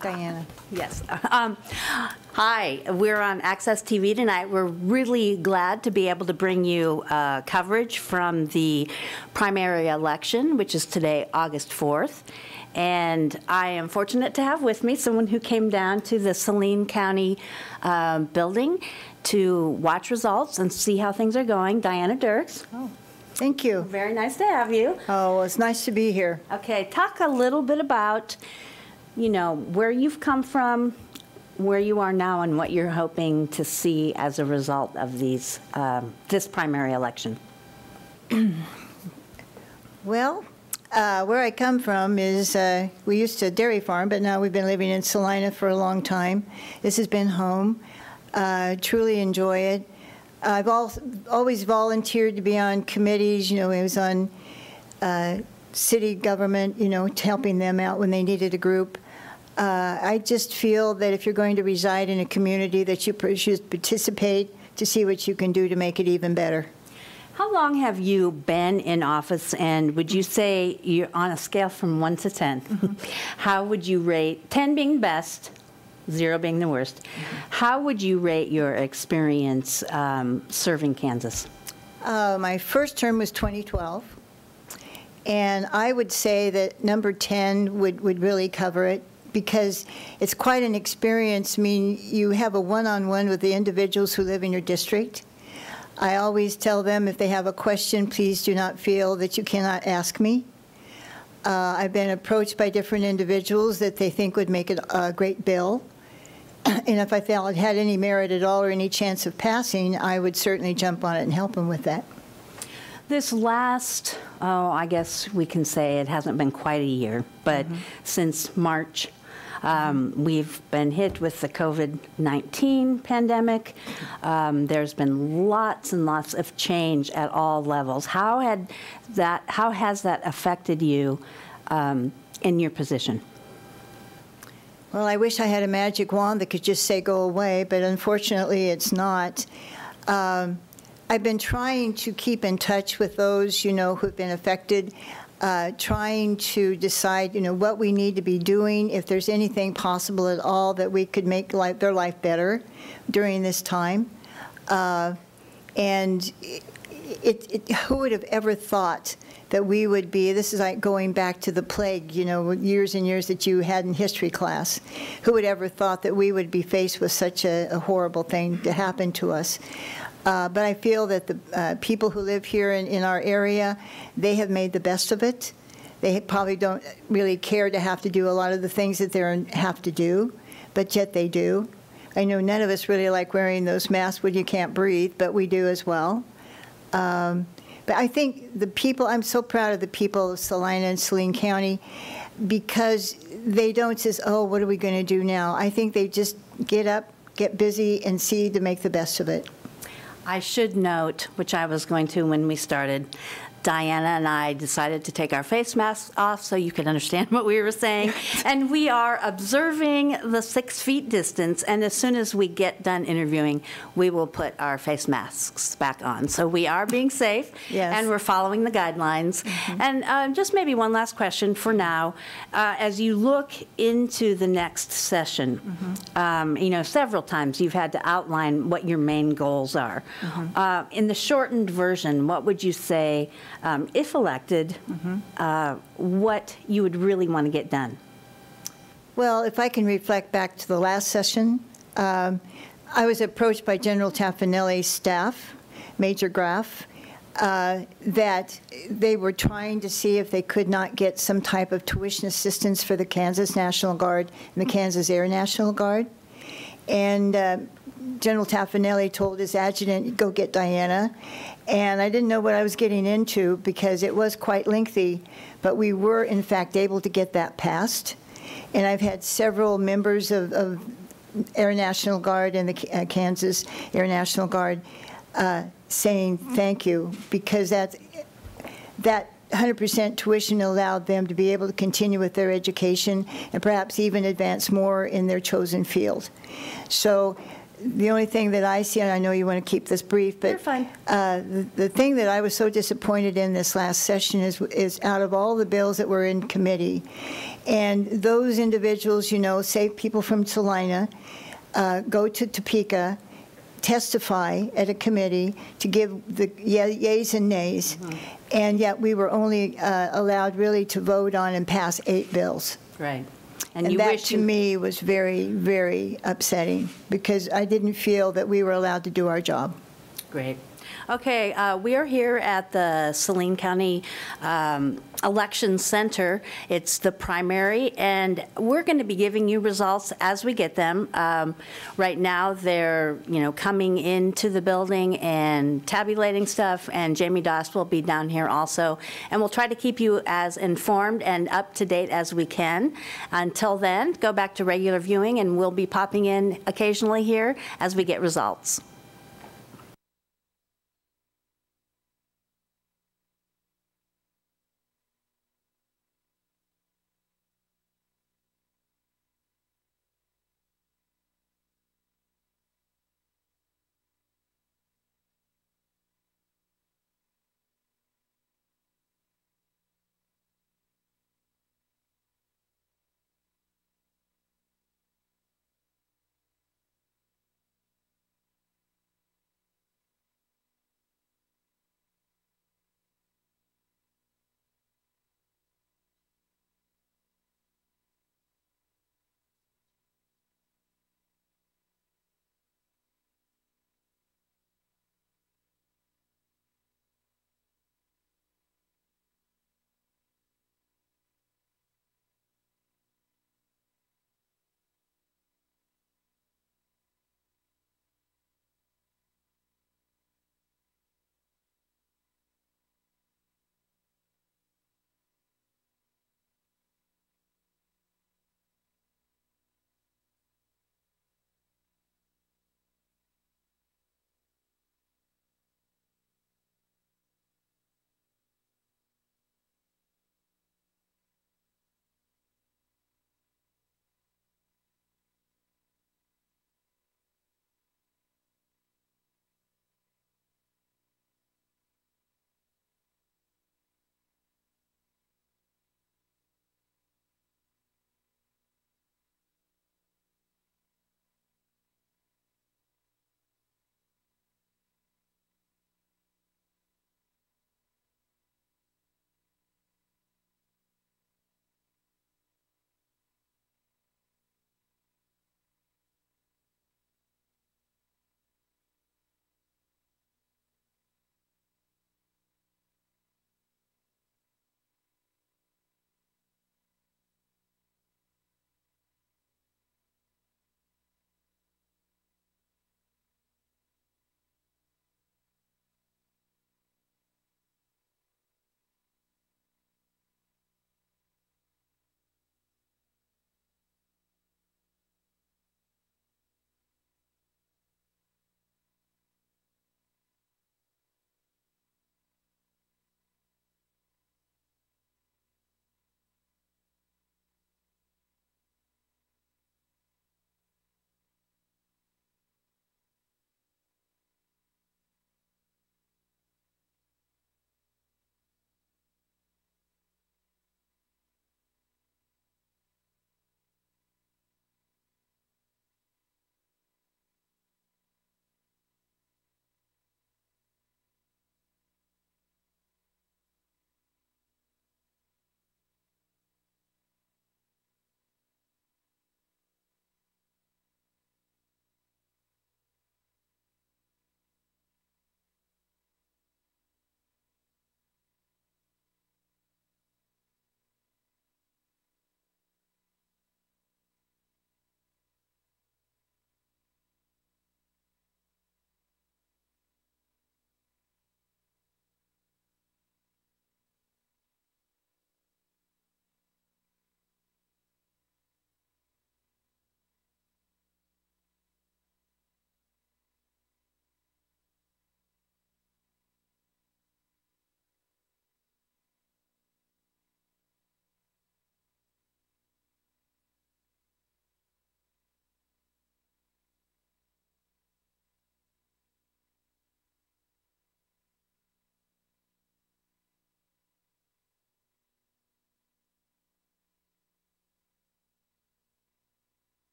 Diana. Yes. Hi, we're on Access TV tonight. We're really glad to be able to bring you coverage from the primary election, which is today, August 4th. And I am fortunate to have with me someone who came down to the Saline County building to watch results and see how things are going. Diana Dirks. Oh, thank you. Very nice to have you. Oh, well, it's nice to be here. Okay, talk a little bit about, you know, where you've come from, where you are now, and what you're hoping to see as a result of these this primary election. Well, where I come from is, we used to dairy farm, but now we've been living in Salina for a long time. This has been home. Truly enjoy it. I've always volunteered to be on committees. You know, I was on city government, you know, helping them out when they needed a group. I just feel that if you're going to reside in a community, that you should participate to see what you can do to make it even better. How long have you been in office, and would you say you're on a scale from 1 to 10? How would you rate, 10 being best, 0 being the worst, how would you rate your experience serving Kansas? My first term was 2012, and I would say that number 10 would really cover it, because it's quite an experience. I mean, you have a one-on-one with the individuals who live in your district. I always tell them if they have a question, please do not feel that you cannot ask me. I've been approached by different individuals that they think would make it a great bill. And if I felt it had any merit at all or any chance of passing, I would certainly jump on it and help them with that. This last, I guess we can say it hasn't been quite a year, but since March, we've been hit with the COVID-19 pandemic. There's been lots and lots of change at all levels. How has that affected you in your position? Well, I wish I had a magic wand that could just say go away, but unfortunately it's not. I've been trying to keep in touch with those, you know, who've been affected, trying to decide, you know, what we need to be doing, if there's anything possible at all that we could make their life better during this time. And who would have ever thought that we would be, this is like going back to the plague, you know, years and years that you had in history class. Who would ever thought that we would be faced with such a horrible thing to happen to us? But I feel that the people who live here in our area, they have made the best of it. They probably don't really care to have to do a lot of the things that they have to do, but yet they do. I know none of us really like wearing those masks when you can't breathe, but we do as well. But I think the people, I'm so proud of the people of Salina and Saline County, because they don't say, oh, what are we going to do now? I think they just get up, get busy, and see to make the best of it. I should note, which I was going to when we started, Diana and I decided to take our face masks off so you could understand what we were saying. And we are observing the 6 feet distance. And as soon as we get done interviewing, we will put our face masks back on. So we are being safe. Yes. And we're following the guidelines. And just maybe one last question for now. As you look into the next session, you know, several times you've had to outline what your main goals are. In the shortened version, what would you say, if elected, what you would really want to get done? Well, if I can reflect back to the last session, I was approached by General Taffanelli's staff, Major Graff, that they were trying to see if they could not get some type of tuition assistance for the Kansas National Guard and the Kansas Air National Guard. And General Taffanelli told his adjutant, go get Diana. And I didn't know what I was getting into because it was quite lengthy, but we were, in fact, able to get that passed. And I've had several members of Air National Guard and the Kansas Air National Guard saying thank you, because that 100% tuition allowed them to be able to continue with their education and perhaps even advance more in their chosen field. So the only thing that I see, and I know you want to keep this brief, but You're fine. The thing that I was so disappointed in this last session is out of all the bills that were in committee, and those individuals, say people from Salina, go to Topeka, testify at a committee to give the yays and nays, and yet we were only allowed really to vote on and pass 8 bills. Right. And that, to me, was very, very upsetting, because I didn't feel that we were allowed to do our job. Great. Okay, we are here at the Saline County Election Center. It's the primary, and we're going to be giving you results as we get them. Right now, they're coming into the building and tabulating stuff, and Jamie Doss will be down here also, and we'll try to keep you as informed and up to date as we can. Until then, go back to regular viewing, and we'll be popping in occasionally here as we get results.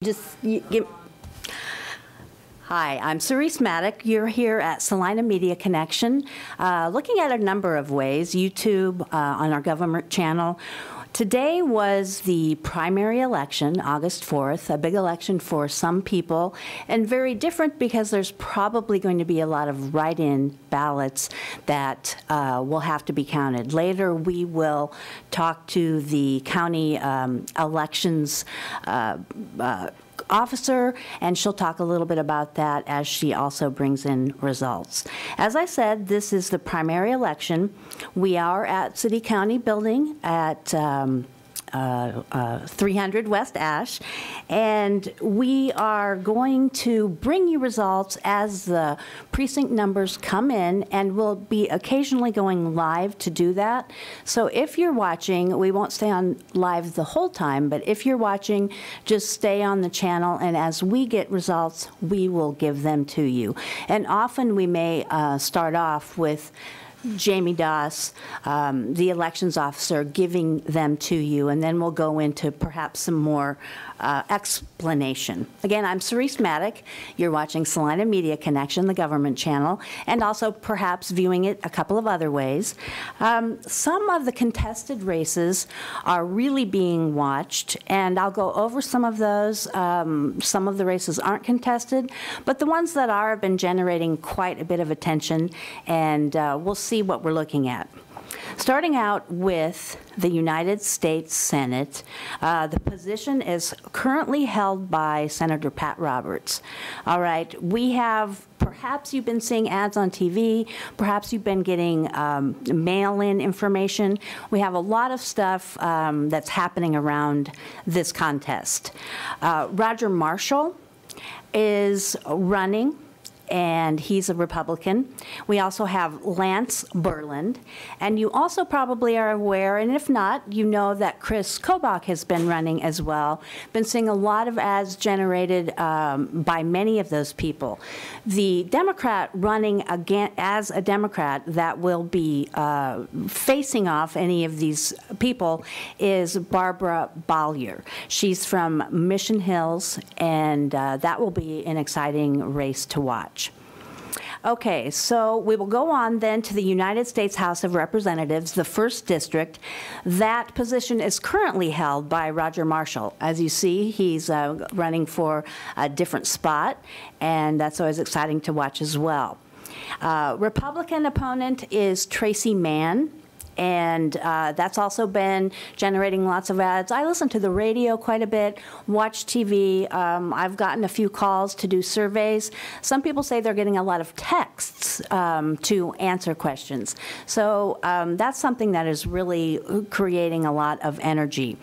Hi, I'm Cerise Maddock. You're here at Saline Media Connection, looking at a number of ways, YouTube, on our government channel. Today was the primary election, August 4th, a big election for some people, and very different because there's probably going to be a lot of write-in ballots that will have to be counted. Later, we will talk to the county elections officer, and she'll talk a little bit about that as she also brings in results. As I said, this is the primary election. We are at City County Building at 300 West Ash, and we are going to bring you results as the precinct numbers come in, and we'll be occasionally going live to do that. So if you're watching, we won't stay on live the whole time, but if you're watching, just stay on the channel, and as we get results, we will give them to you. And often we may start off with Jamie Doss, the elections officer, giving them to you, and then we'll go into perhaps some more explanation. Again, I'm Cerise Maddock. You're watching Saline Media Connection, the government channel, and also perhaps viewing it a couple of other ways. Some of the contested races are really being watched, and I'll go over some of those. Some of the races aren't contested, but the ones that are have been generating quite a bit of attention, and we'll see what we're looking at. Starting out with the United States Senate, the position is currently held by Senator Pat Roberts. All right, we have, perhaps you've been seeing ads on TV, perhaps you've been getting mail-in information. We have a lot of stuff that's happening around this contest. Roger Marshall is running, and he's a Republican. We also have Lance Berland, and you also probably are aware, and if not, you know that Chris Kobach has been running as well. Been seeing a lot of ads generated by many of those people. The Democrat running again as a Democrat that will be facing off any of these people is Barbara Bollier. She's from Mission Hills, and that will be an exciting race to watch. Okay, so we will go on then to the United States House of Representatives, the 1st District. That position is currently held by Roger Marshall. As you see, he's running for a different spot, and that's always exciting to watch as well. Republican opponent is Tracy Mann, and that's also been generating lots of ads. I listen to the radio quite a bit, watch TV. I've gotten a few calls to do surveys. Some people say they're getting a lot of texts to answer questions. So that's something that is really creating a lot of energy.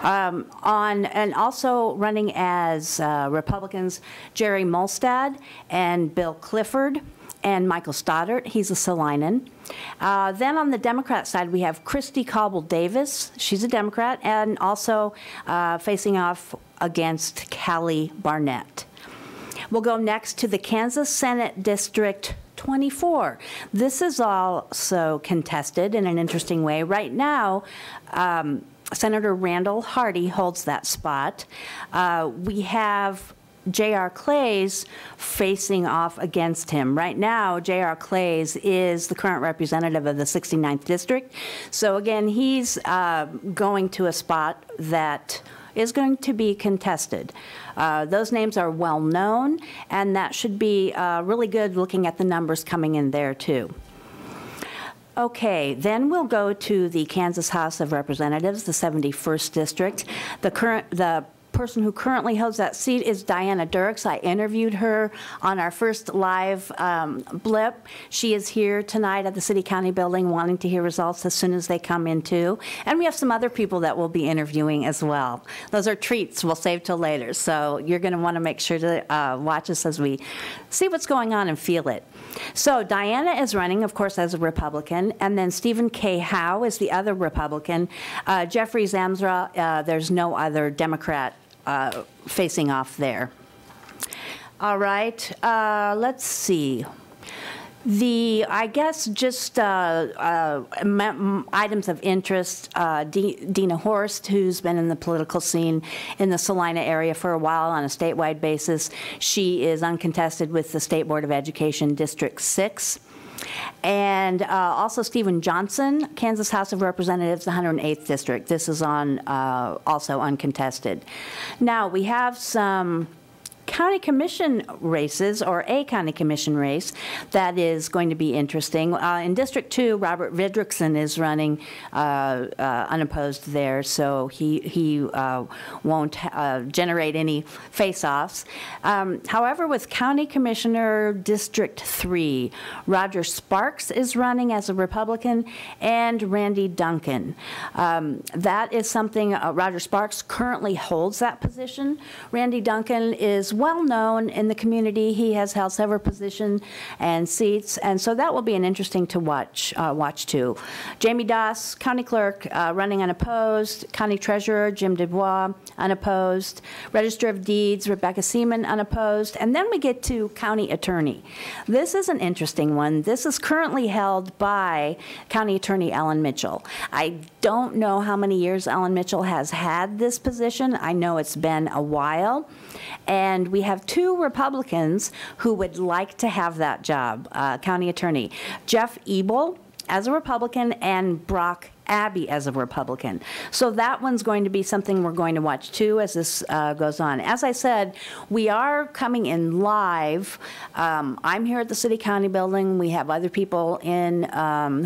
And also running as Republicans, Jerry Molstad and Bill Clifford, and Michael Stoddart, he's a Salinian. Then on the Democrat side, we have Christy Cobble Davis, she's a Democrat, and also facing off against Callie Barnett. We'll go next to the Kansas Senate District 24. This is also contested in an interesting way. Right now, Senator Randall Hardy holds that spot. We have J.R. Clays facing off against him. Right now, J.R. Clays is the current representative of the 69th District. So again, he's going to a spot that is going to be contested. Those names are well known, and that should be really good looking at the numbers coming in there too. Okay, then we'll go to the Kansas House of Representatives, the 71st District. The person who currently holds that seat is Diana Dirks. I interviewed her on our first live blip. She is here tonight at the City County Building wanting to hear results as soon as they come in too. And we have some other people that we'll be interviewing as well. Those are treats we'll save till later. So you're going to want to make sure to watch us as we see what's going on and feel it. So Diana is running, of course, as a Republican, and then Stephen K. Howe is the other Republican. Jeffrey Zamzra, there's no other Democrat facing off there. All right, let's see. I guess, just items of interest, Dina Horst, who's been in the political scene in the Salina area for a while on a statewide basis. She is uncontested with the State Board of Education District 6. And also Stephen Johnson, Kansas House of Representatives, 108th District. This is on also uncontested. Now, we have some county commission races, or a county commission race that is going to be interesting. In District 2, Robert Vidrickson is running unopposed there, so he won't generate any face-offs. However, with County Commissioner District 3, Roger Sparks is running as a Republican, and Randy Duncan. That is something, Roger Sparks currently holds that position. Randy Duncan is well known in the community. He has held several positions and seats, and so that will be an interesting to watch too. Jamie Doss, County Clerk, running unopposed. County Treasurer Jim Dubois, unopposed. Register of Deeds Rebecca Seaman, unopposed. And then we get to County Attorney. This is an interesting one. This is currently held by County Attorney Ellen Mitchell. I don't know how many years Ellen Mitchell has had this position. I know it's been a while. And we have two Republicans who would like to have that job, county attorney. Jeff Ebel as a Republican, and Brock Abbey as a Republican. So that one's going to be something we're going to watch too as this goes on. As I said, we are coming in live. I'm here at the City County Building. We have other people in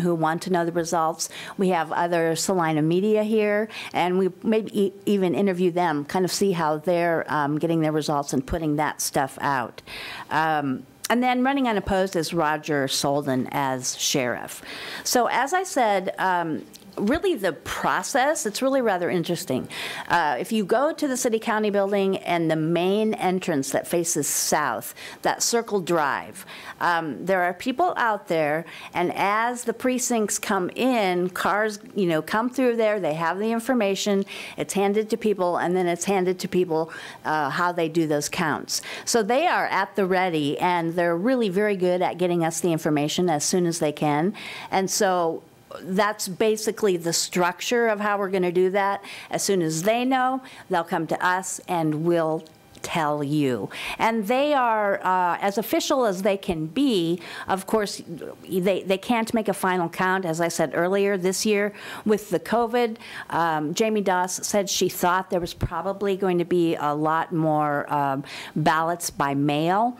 who want to know the results. We have other Salina media here, and we maybe even interview them, kind of see how they're getting their results and putting that stuff out. And then running unopposed is Roger Solden as sheriff. So as I said, really the process, it's really rather interesting. If you go to the City County Building and the main entrance that faces south, that Circle Drive, there are people out there, and as the precincts come in, cars, come through there, they have the information, it's handed to people, and then it's handed to people how they do those counts. So they are at the ready, and they're really very good at getting us the information as soon as they can. And so that's basically the structure of how we're going to do that. As soon as they know, they'll come to us and we'll tell you. And they are as official as they can be. Of course, they can't make a final count, as I said earlier, this year with the COVID. Jamie Doss said she thought there was probably going to be a lot more ballots by mail.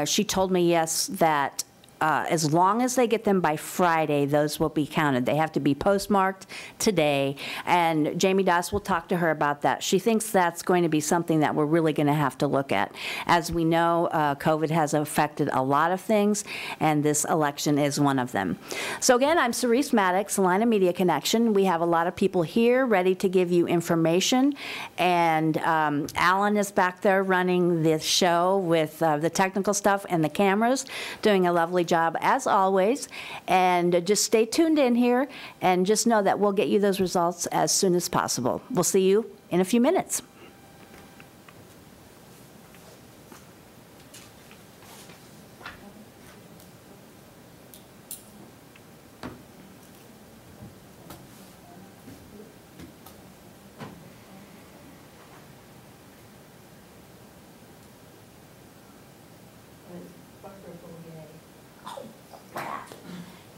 She told me, yes, that as long as they get them by Friday, those will be counted. They have to be postmarked today, and Jamie Doss will talk to her about that. She thinks that's going to be something that we're really going to have to look at. As we know, COVID has affected a lot of things, and this election is one of them. So again, I'm Cerise Maddox, Salina Media Connection. We have a lot of people here ready to give you information, and Alan is back there running this show with the technical stuff and the cameras, doing a lovely job as always. And just stay tuned in here, and just know that we'll get you those results as soon as possible. We'll see you in a few minutes.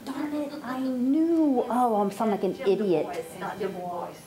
Darn it, I knew. Oh, I'm sounding like an idiot. It's not the voice.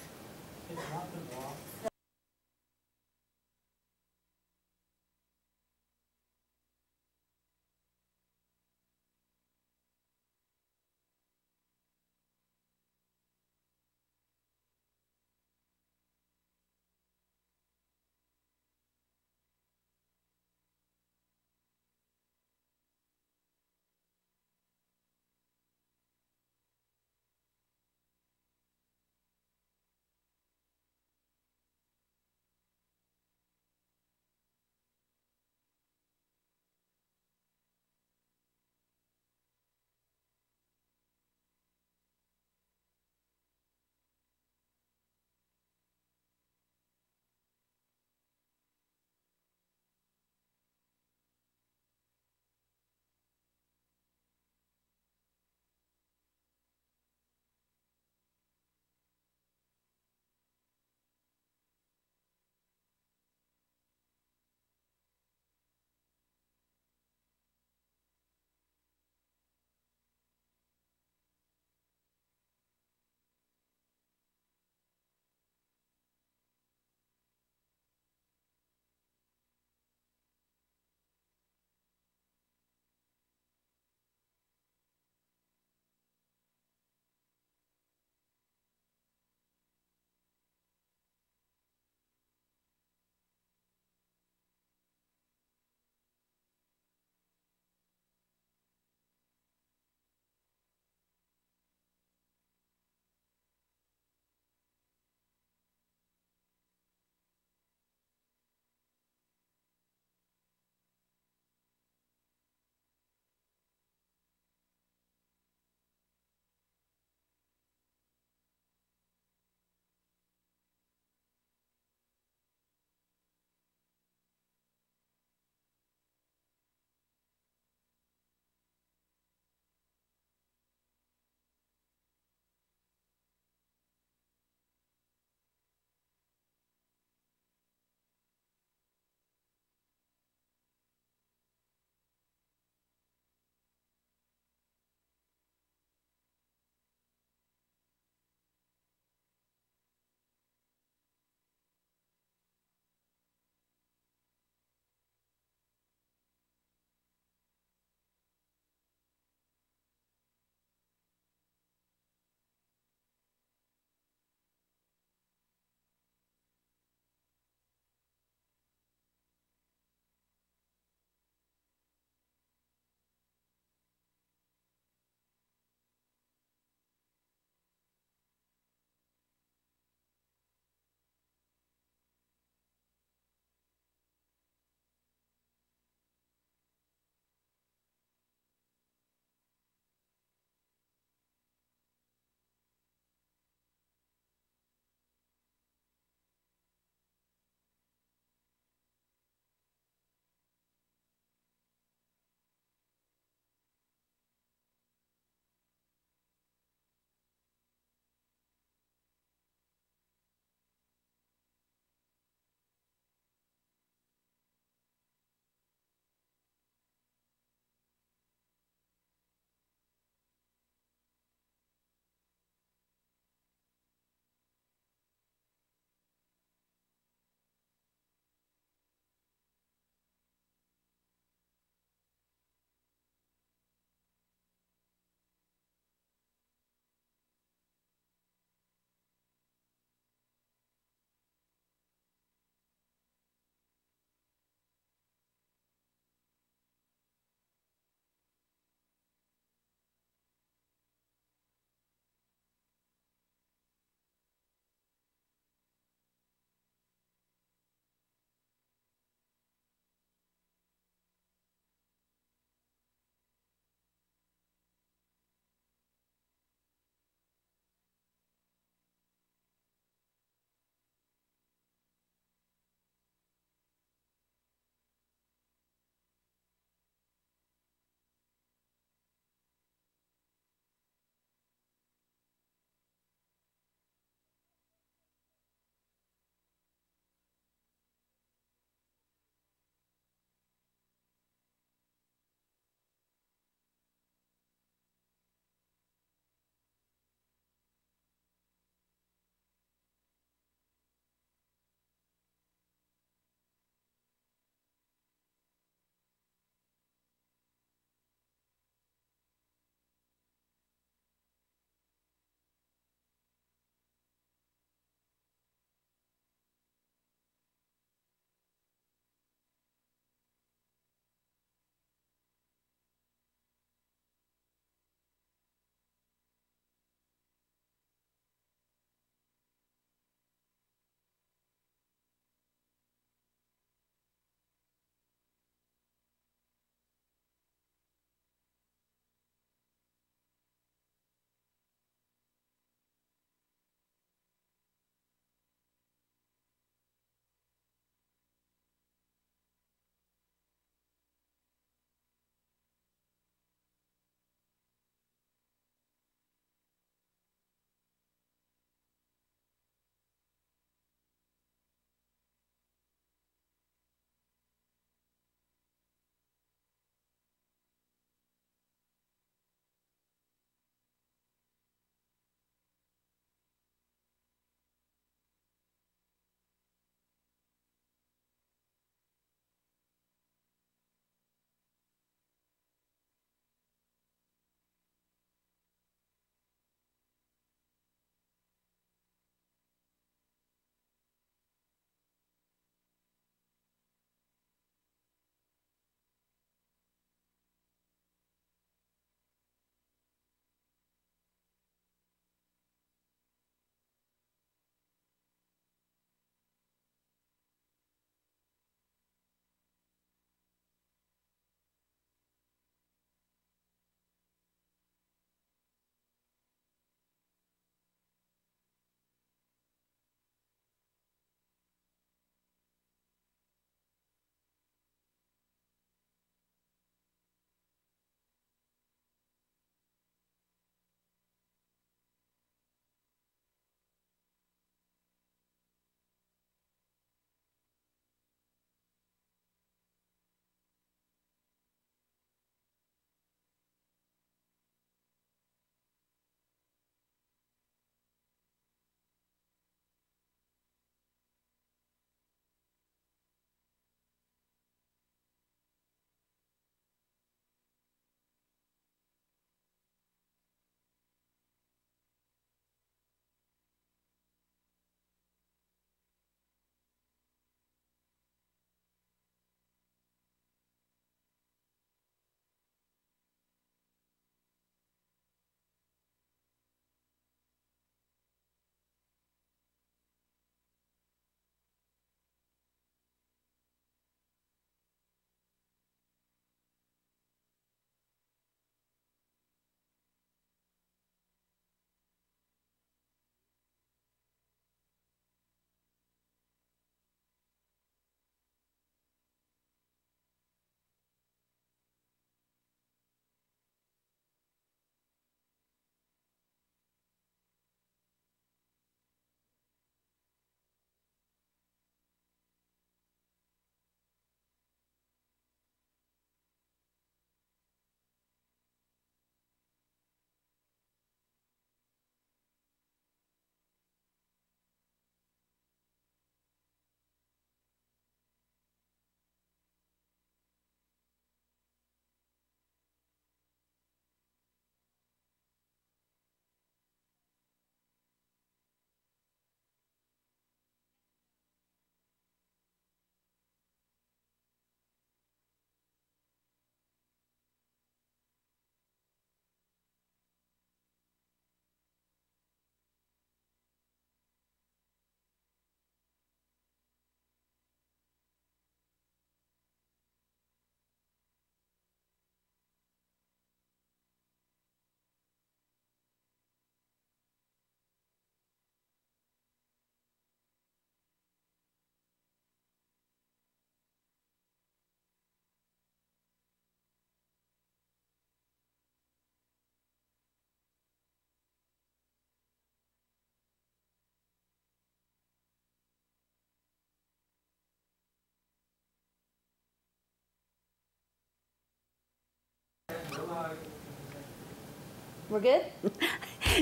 We're good?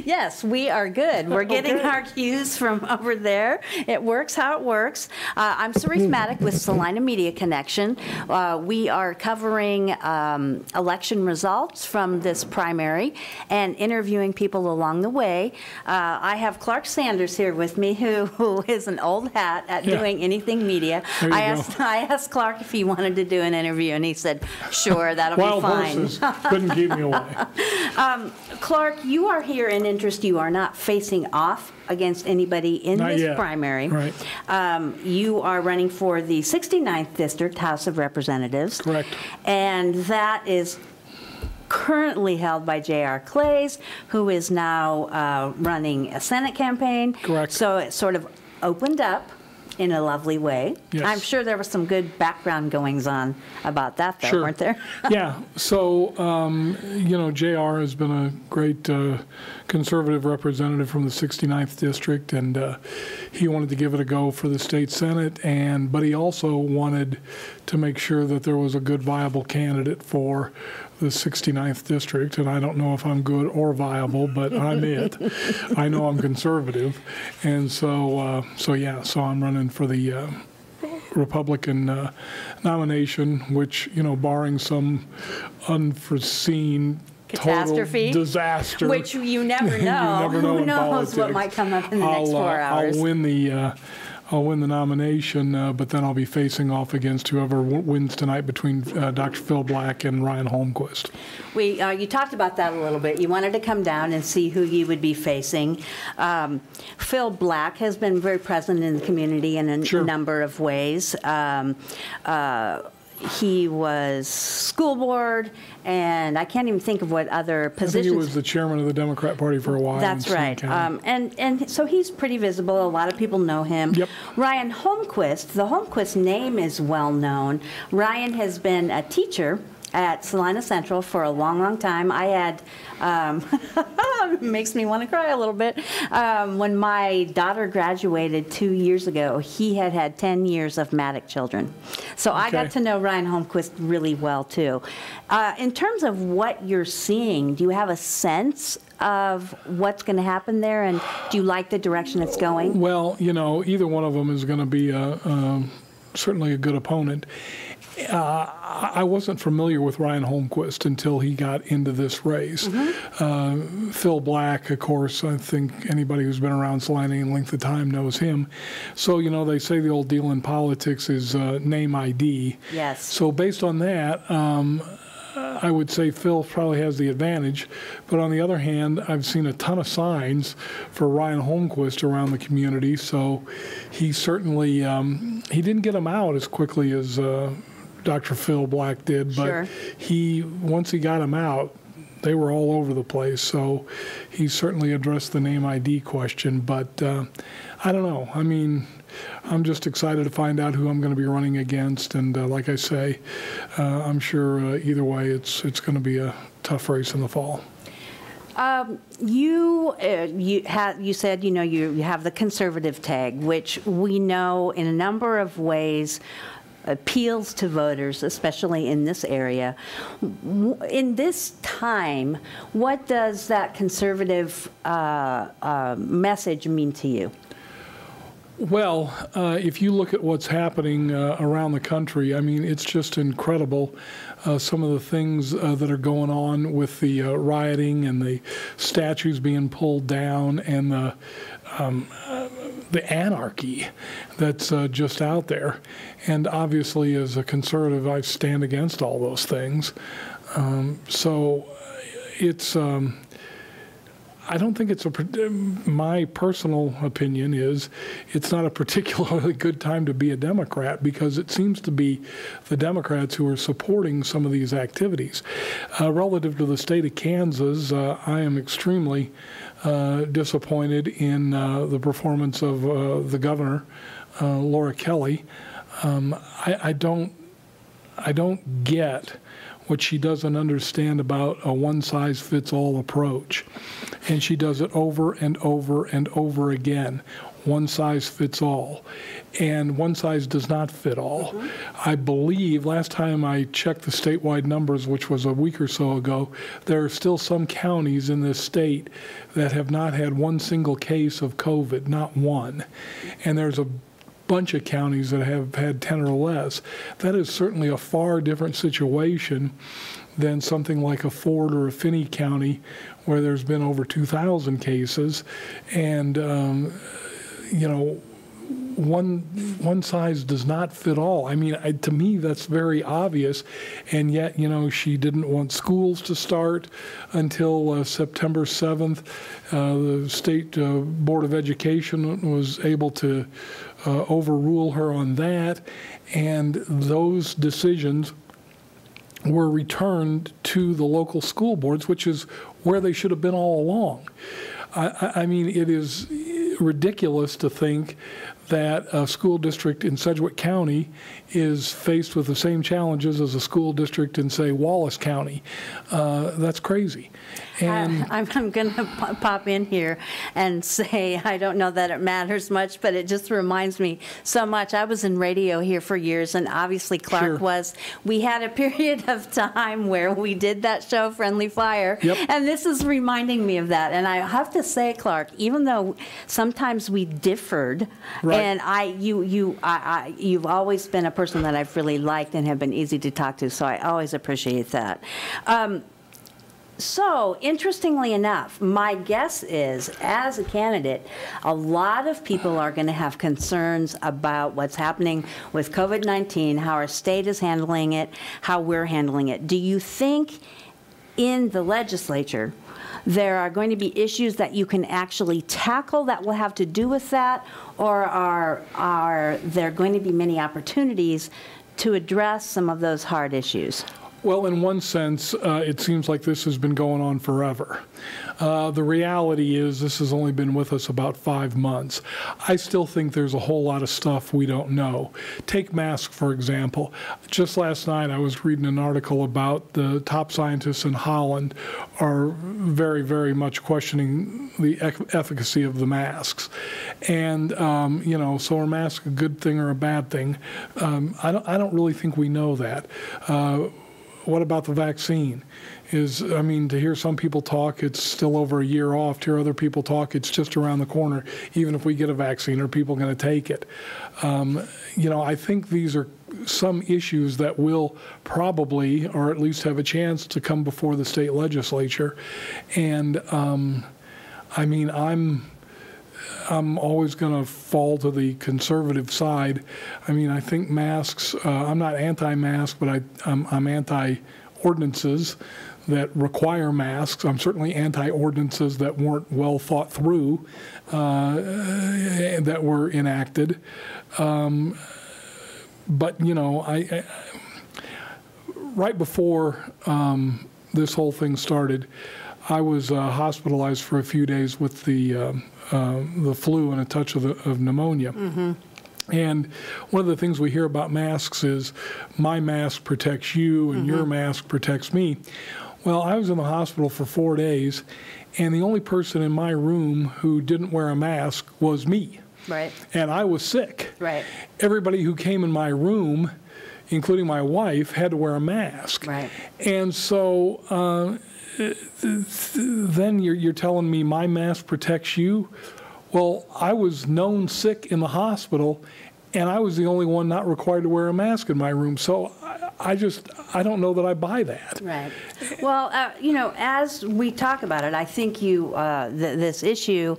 Yes, we are good. We're getting our cues from over there. It works how it works. I'm Cerise Maddock with Saline Media Connection. We are covering election results from this primary and interviewing people along the way. I have Clark Sanders here with me, who is an old hat at doing anything media. I asked Clark if he wanted to do an interview, and he said, sure, that'll be fine. Wild horses couldn't keep me away. Clark, you are here in interest. You are not facing off against anybody in this primary. Right. You are running for the 69th District House of Representatives. Correct. And that is currently held by J.R. Clays, who is now running a Senate campaign. Correct. So it sort of opened up in a lovely way. Yes. I'm sure there was some good background goings on about that, though, weren't there? Yeah. So, you know, JR has been a great conservative representative from the 69th District, and he wanted to give it a go for the state Senate, but he also wanted to make sure that there was a good, viable candidate for the 69th District, and I don't know if I'm good or viable, but I'm it. I know I'm conservative, and so I'm running for the Republican nomination, which, you know, barring some unforeseen catastrophe, total disaster, which you never know. You never know. Who knows what might come up in the next 4 hours? I'll win the nomination, but then I'll be facing off against whoever wins tonight between Dr. Phil Black and Ryan Holmquist. You talked about that a little bit. You wanted to come down and see who you would be facing. Phil Black has been very present in the community in a number of ways. He was school board, and I can't even think of what other positions. I think he was the chairman of the Democrat Party for a while. That's right. And so he's pretty visible. A lot of people know him. Yep. Ryan Holmquist, the Holmquist name is well known. Ryan has been a teacher at Salina Central for a long, long time. I had, makes me want to cry a little bit. When my daughter graduated 2 years ago, he had had 10 years of Maddock children. So I got to know Ryan Holmquist really well, too. In terms of what you're seeing, do you have a sense of what's going to happen there, and do you like the direction it's going? Well, you know, either one of them is going to be certainly a good opponent. I wasn't familiar with Ryan Holmquist until he got into this race. Phil Black, of course, I think anybody who's been around Saline any length of time knows him. So, you know, they say the old deal in politics is name ID. Yes. So based on that, I would say Phil probably has the advantage. But on the other hand, I've seen a ton of signs for Ryan Holmquist around the community. So he certainly, he didn't get him out as quickly as Dr. Phil Black did, but once he got him out, they were all over the place. So he certainly addressed the name ID question, but I don't know. I mean, I'm just excited to find out who I'm going to be running against, and like I say, I'm sure either way it's going to be a tough race in the fall. You said, you know, you have the conservative tag, which we know in a number of ways appeals to voters, especially in this area. In this time, what does that conservative message mean to you? Well, if you look at what's happening around the country, I mean, it's just incredible. Some of the things that are going on with the rioting and the statues being pulled down and the anarchy that's just out there. And obviously, as a conservative, I stand against all those things. So it's, I don't think it's my personal opinion is it's not a particularly good time to be a Democrat, because it seems to be the Democrats who are supporting some of these activities. Relative to the state of Kansas, I am extremely disappointed in the performance of the governor, Laura Kelly. I don't get what she doesn't understand about a one-size-fits-all approach. And she does it over and over and over again. one size fits all. And one size does not fit all. I believe, last time I checked the statewide numbers, which was a week or so ago, there are still some counties in this state that have not had one single case of COVID, not one. And there's a bunch of counties that have had 10 or less. That is certainly a far different situation than something like a Ford or a Finney County, where there's been over 2,000 cases. And, you know, one size does not fit all. I mean, to me, that's very obvious. And yet, you know, she didn't want schools to start until September 7th. The State Board of Education was able to overrule her on that. And those decisions were returned to the local school boards, which is where they should have been all along. I mean, it is ridiculous to think that a school district in Sedgwick County is faced with the same challenges as a school district in, say, Wallace County. That's crazy. And I'm going to pop in here and say I don't know that it matters much, but it just reminds me so much. I was in radio here for years, and obviously Clark Sure. was. We had a period of time where we did that show, Friendly Fire, Yep. and this is reminding me of that. And I have to say, Clark, even though sometimes we differed, Right. and you've always been a person that I've really liked and have been easy to talk to, so I always appreciate that. So, interestingly enough, my guess is, as a candidate, a lot of people are going to have concerns about what's happening with COVID-19, how our state is handling it, how we're handling it. Do you think in the legislature there are going to be issues that you can actually tackle that will have to do with that, or are there going to be many opportunities to address some of those hard issues? Well, in one sense, it seems like this has been going on forever. The reality is this has only been with us about 5 months. I still think there's a whole lot of stuff we don't know. Take masks, for example. Just last night, I was reading an article about the top scientists in Holland are very, very much questioning the efficacy of the masks. And, you know, so are masks a good thing or a bad thing? I don't really think we know that. What about the vaccine? I mean, to hear some people talk, it's still over a year off. To hear other people talk, it's just around the corner. Even if we get a vaccine, are people going to take it? You know, I think these are some issues that will probably, or at least have a chance to come before the state legislature. And I mean, I'm always going to fall to the conservative side. I mean, I think masks, I'm not anti-mask, but I'm anti-ordinances that require masks. I'm certainly anti-ordinances that weren't well thought through, that were enacted. But, you know, right before this whole thing started, I was hospitalized for a few days with the flu and a touch of pneumonia. Mm-hmm. And one of the things we hear about masks is my mask protects you and your mask protects me. Well, I was in the hospital for 4 days, and the only person in my room who didn't wear a mask was me. Right. And I was sick. Right. Everybody who came in my room, including my wife, had to wear a mask. Right. And so then you're telling me my mask protects you? Well, I was known sick in the hospital, and I was the only one not required to wear a mask in my room. So I don't know that I buy that. Right. Well, you know, as we talk about it, I think this issue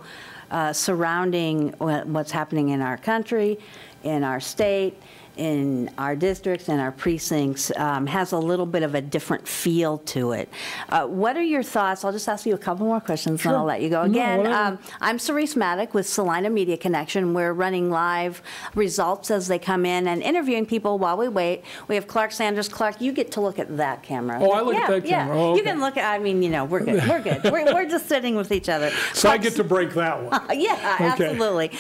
surrounding what's happening in our country, in our state, in our districts and our precincts has a little bit of a different feel to it. What are your thoughts? I'll just ask you a couple more questions, Sure. and I'll let you go. Again, I'm Cerise Maddock with Saline Media Connection. We're running live results as they come in and interviewing people while we wait. We have Clark Sanders. Clark, you get to look at that camera. Oh, I look at that camera. Oh, okay. You can look at, I mean, you know, we're good. We're good. We're just sitting with each other. So I get to break that one. Yeah, Okay. absolutely.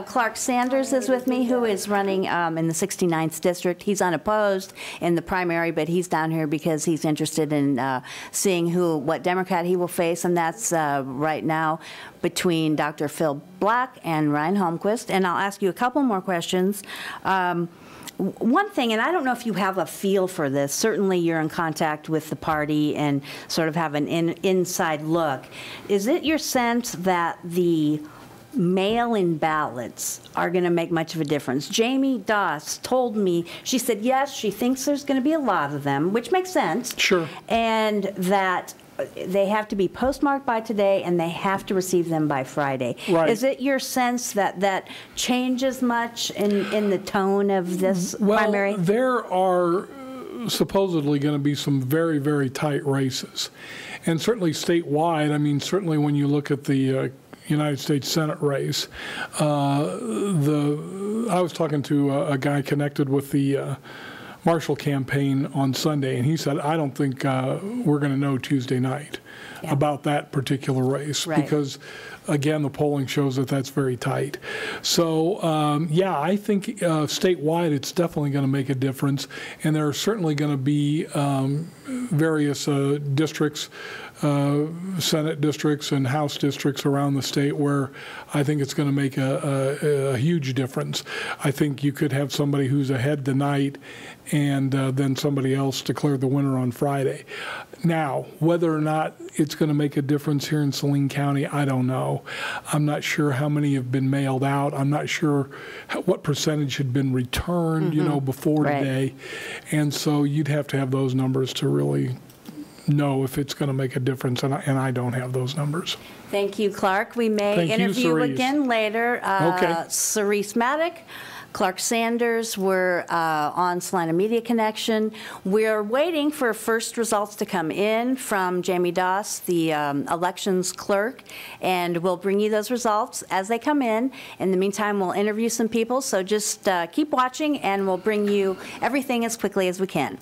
Clark Sanders is with me, who is running in the 16th 69th District. He's unopposed in the primary, but he's down here because he's interested in seeing what Democrat he will face, and that's right now between Dr. Phil Black and Ryan Holmquist. And I'll ask you a couple more questions. One thing, and I don't know if you have a feel for this, certainly you're in contact with the party and sort of have an inside look. Is it your sense that the mail-in ballots are going to make much of a difference? Jamie Doss told me, she said, yes, she thinks there's going to be a lot of them, which makes sense. Sure. And that they have to be postmarked by today, and they have to receive them by Friday. Right. Is it your sense that that changes much in the tone of this primary? Well, there are supposedly going to be some very, very tight races. And certainly statewide, I mean, certainly when you look at the United States Senate race, I was talking to a guy connected with the Marshall campaign on Sunday, and he said, I don't think we're going to know Tuesday night about that particular race, because, again, the polling shows that that's very tight. So, yeah, I think statewide it's definitely going to make a difference, and there are certainly going to be various districts, Senate districts and House districts around the state where I think it's going to make a huge difference. I think you could have somebody who's ahead tonight and then somebody else declare the winner on Friday. Now, whether or not it's going to make a difference here in Saline County, I don't know. I'm not sure how many have been mailed out. I'm not sure what percentage had been returned, you know, before today. And so you'd have to have those numbers to really know if it's going to make a difference, and I don't have those numbers. Thank you, Clark. We may interview you again later. Cerise Maddock, Clark Sanders, we're on Salina Media Connection. We're waiting for first results to come in from Jamie Doss, the elections clerk, and we'll bring you those results as they come in. In the meantime, we'll interview some people, so just keep watching, and we'll bring you everything as quickly as we can.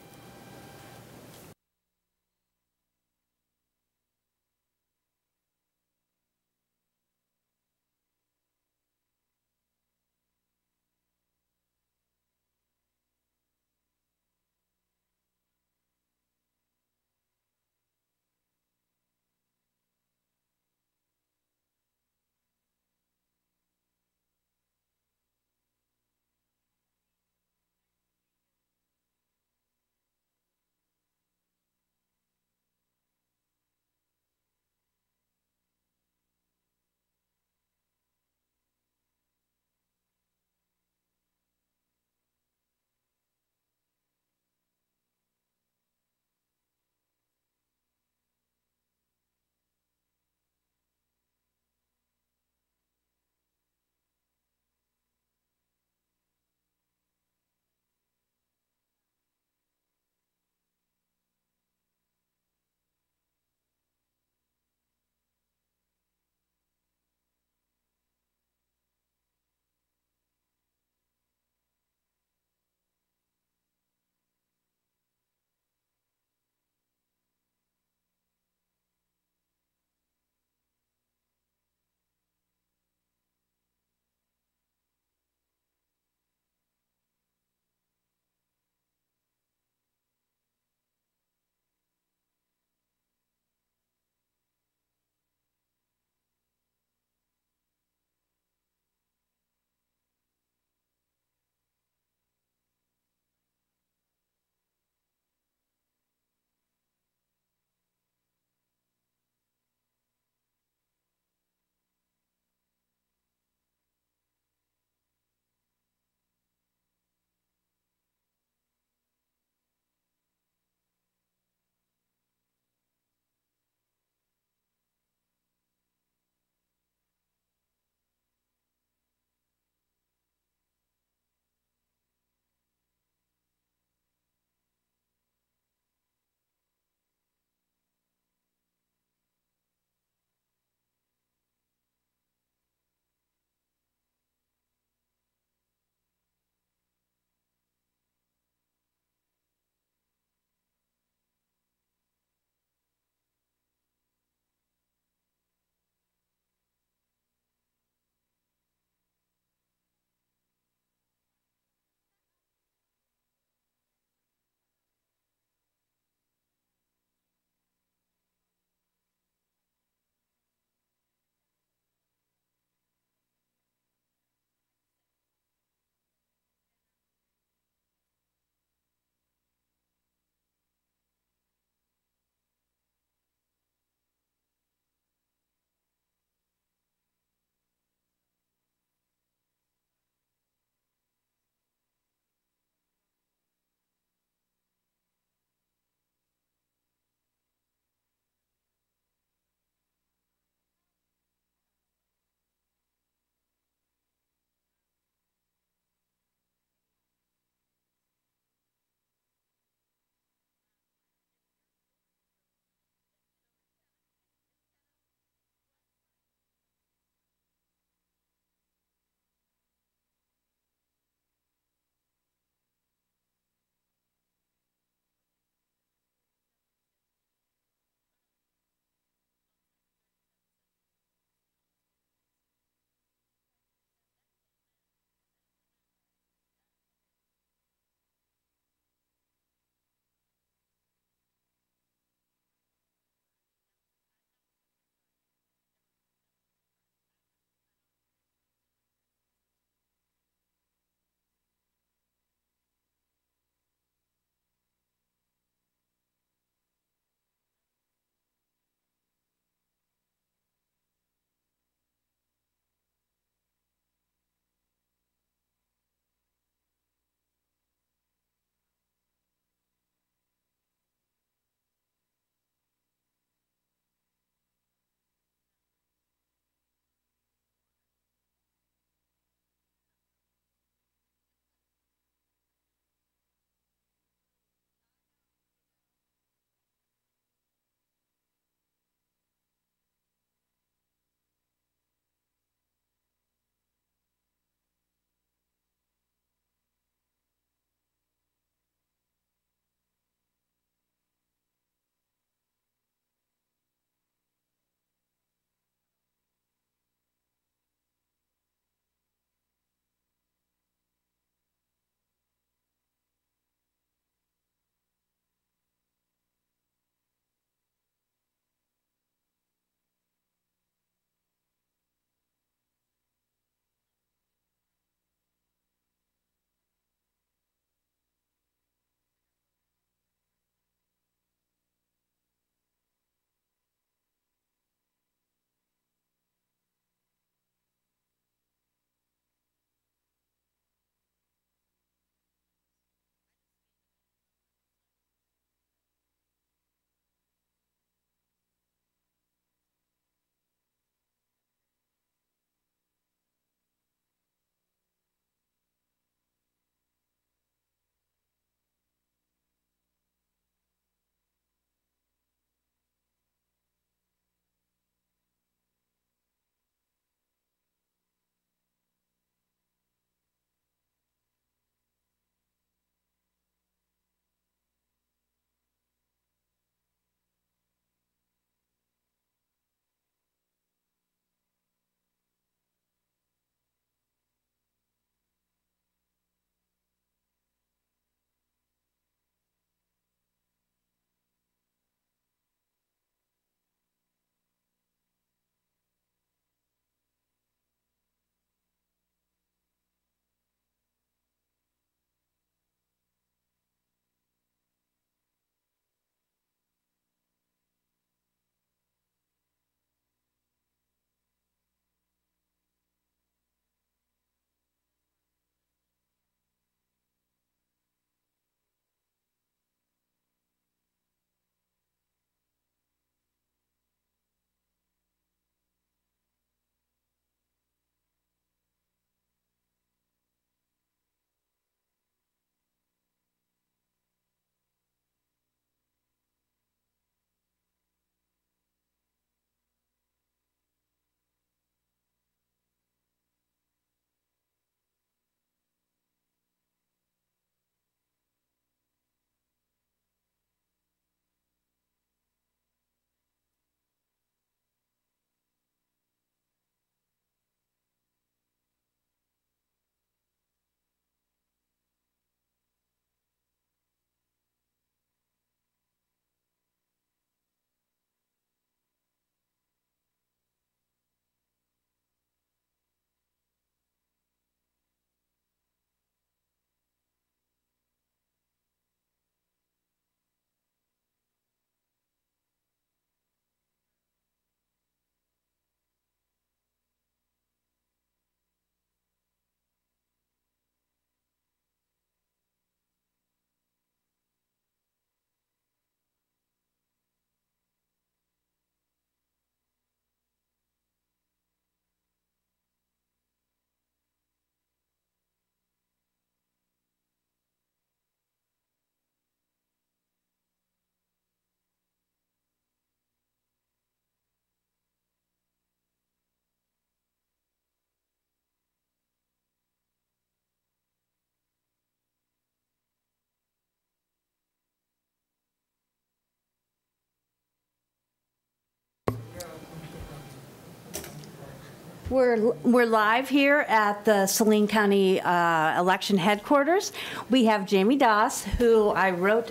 We're live here at the Saline County election headquarters. We have Jamie Doss, who I wrote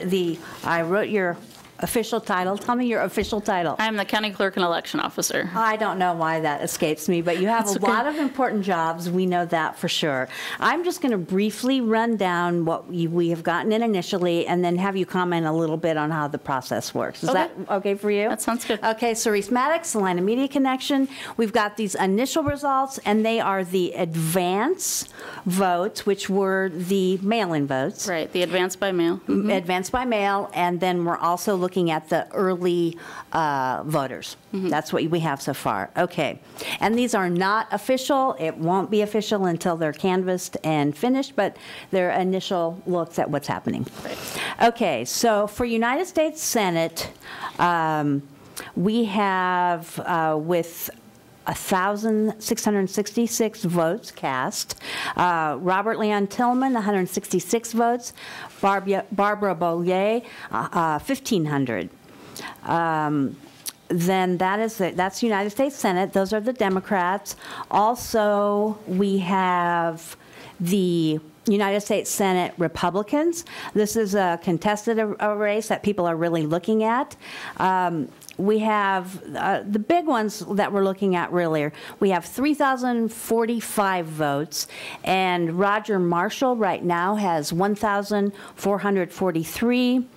your official title. Tell me your official title. I'm the County Clerk and Election Officer. I don't know why that escapes me, but you have a lot of important jobs. We know that for sure. I'm just going to briefly run down what we have gotten in initially and then have you comment a little bit on how the process works. Is that okay for you? That sounds good. Okay, so Reese Maddox, Saline Media Connection. We've got these initial results, and they are the advance votes, which were the mail-in votes. Right, the advance by mail. Mm-hmm. Advance by mail, and then we're also looking at the early voters. Mm-hmm. That's what we have so far. Okay. And these are not official. It won't be official until they're canvassed and finished, but they're initial looks at what's happening. Right. Okay, so for United States Senate, we have with 1,666 votes cast. Robert Leon Tillman, 166 votes. Barbara Bollier, 1,500. Then that's United States Senate. Those are the Democrats. Also, we have the United States Senate Republicans. This is a contested race that people are really looking at. We have the big ones that we're looking at really. We have 3,045 votes, and Roger Marshall right now has 1,443.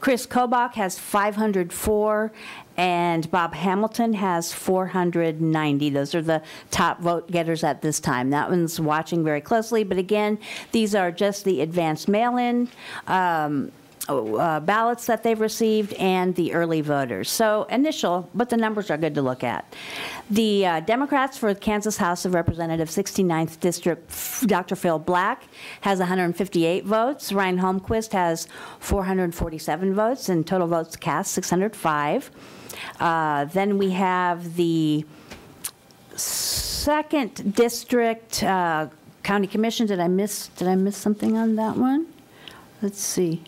Chris Kobach has 504, and Bob Hamilton has 490. Those are the top vote getters at this time. That one's watching very closely, but again, these are just the advanced mail-in ballots that they've received and the early voters. So initial, but the numbers are good to look at. The Democrats for the Kansas House of Representatives 69th District, Dr. Phil Black has 158 votes. Ryan Holmquist has 447 votes, and total votes cast 605. Then we have the 2nd District County Commission. Did I miss something on that one? Let's see.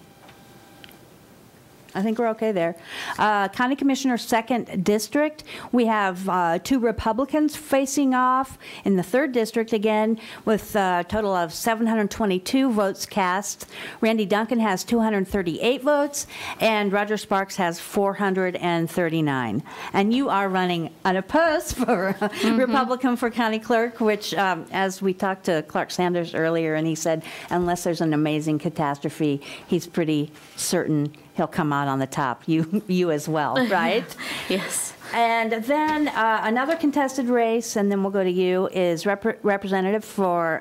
I think we're okay there. County Commissioner 2nd District, we have 2 Republicans facing off in the 3rd District again with a total of 722 votes cast. Randy Duncan has 238 votes, and Roger Sparks has 439. And you are running unopposed for Republican for County Clerk, which, as we talked to Clark Sanders earlier, and he said, unless there's an amazing catastrophe, he's pretty certain he'll come out on the top. You as well, right? Yes. And then another contested race, and then we'll go to you, is representative for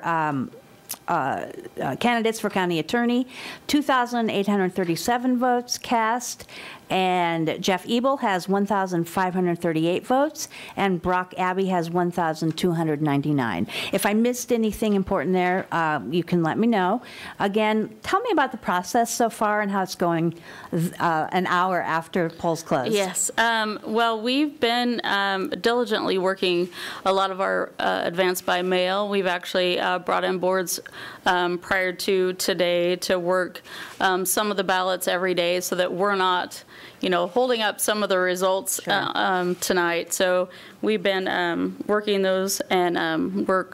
candidates for county attorney. 2,837 votes cast, and Jeff Ebel has 1,538 votes, and Brock Abbey has 1,299. If I missed anything important there, you can let me know. Again, tell me about the process so far and how it's going an hour after polls close. Yes. Well, we've been diligently working a lot of our advance by mail. We've actually brought in boards prior to today to work some of the ballots every day so that we're not, holding up some of the results tonight. So we've been working those, and we're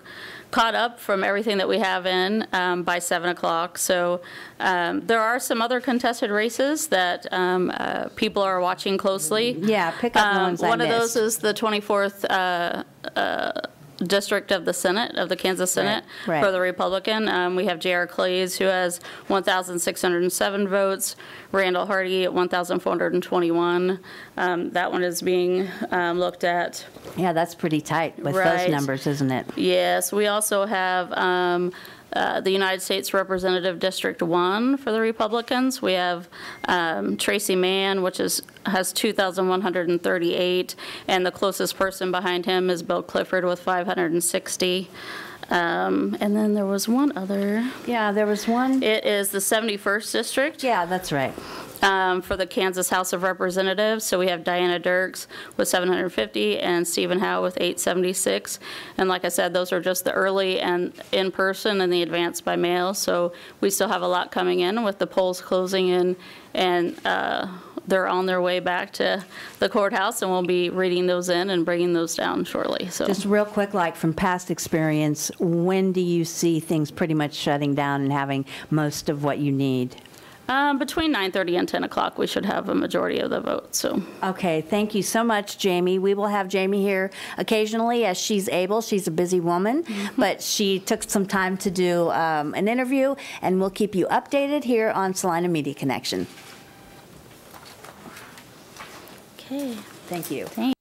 caught up from everything that we have in by 7 o'clock. So there are some other contested races that people are watching closely. Yeah, pick up the ones I One missed. of those is the 24th District of the Senate, of the Kansas Senate, Right. for the Republican. We have J.R. Clays, who has 1,607 votes. Randall Hardy at 1,421. That one is being looked at. Yeah, that's pretty tight with Right. those numbers, isn't it? Yes, we also have the United States Representative District 1 for the Republicans. We have Tracy Mann, which has 2,138, and the closest person behind him is Bill Clifford with 560. And then there was one other. Yeah, there was one. It is the 71st District. Yeah, that's right. For the Kansas House of Representatives. So we have Diana Dirks with 750 and Stephen Howe with 876. And like I said, those are just the early and in person and the advance by mail. So we still have a lot coming in with the polls closing in and they're on their way back to the courthouse, and we'll be reading those in and bringing those down shortly. So Just real quick, like from past experience, when do you see things pretty much shutting down and having most of what you need? between 9:30 and 10 o'clock, we should have a majority of the vote. So. Okay, thank you so much, Jamie. We will have Jamie here occasionally as she's able. She's a busy woman, but she took some time to do an interview, and we'll keep you updated here on Saline Media Connection. Okay. Thank you. Thanks.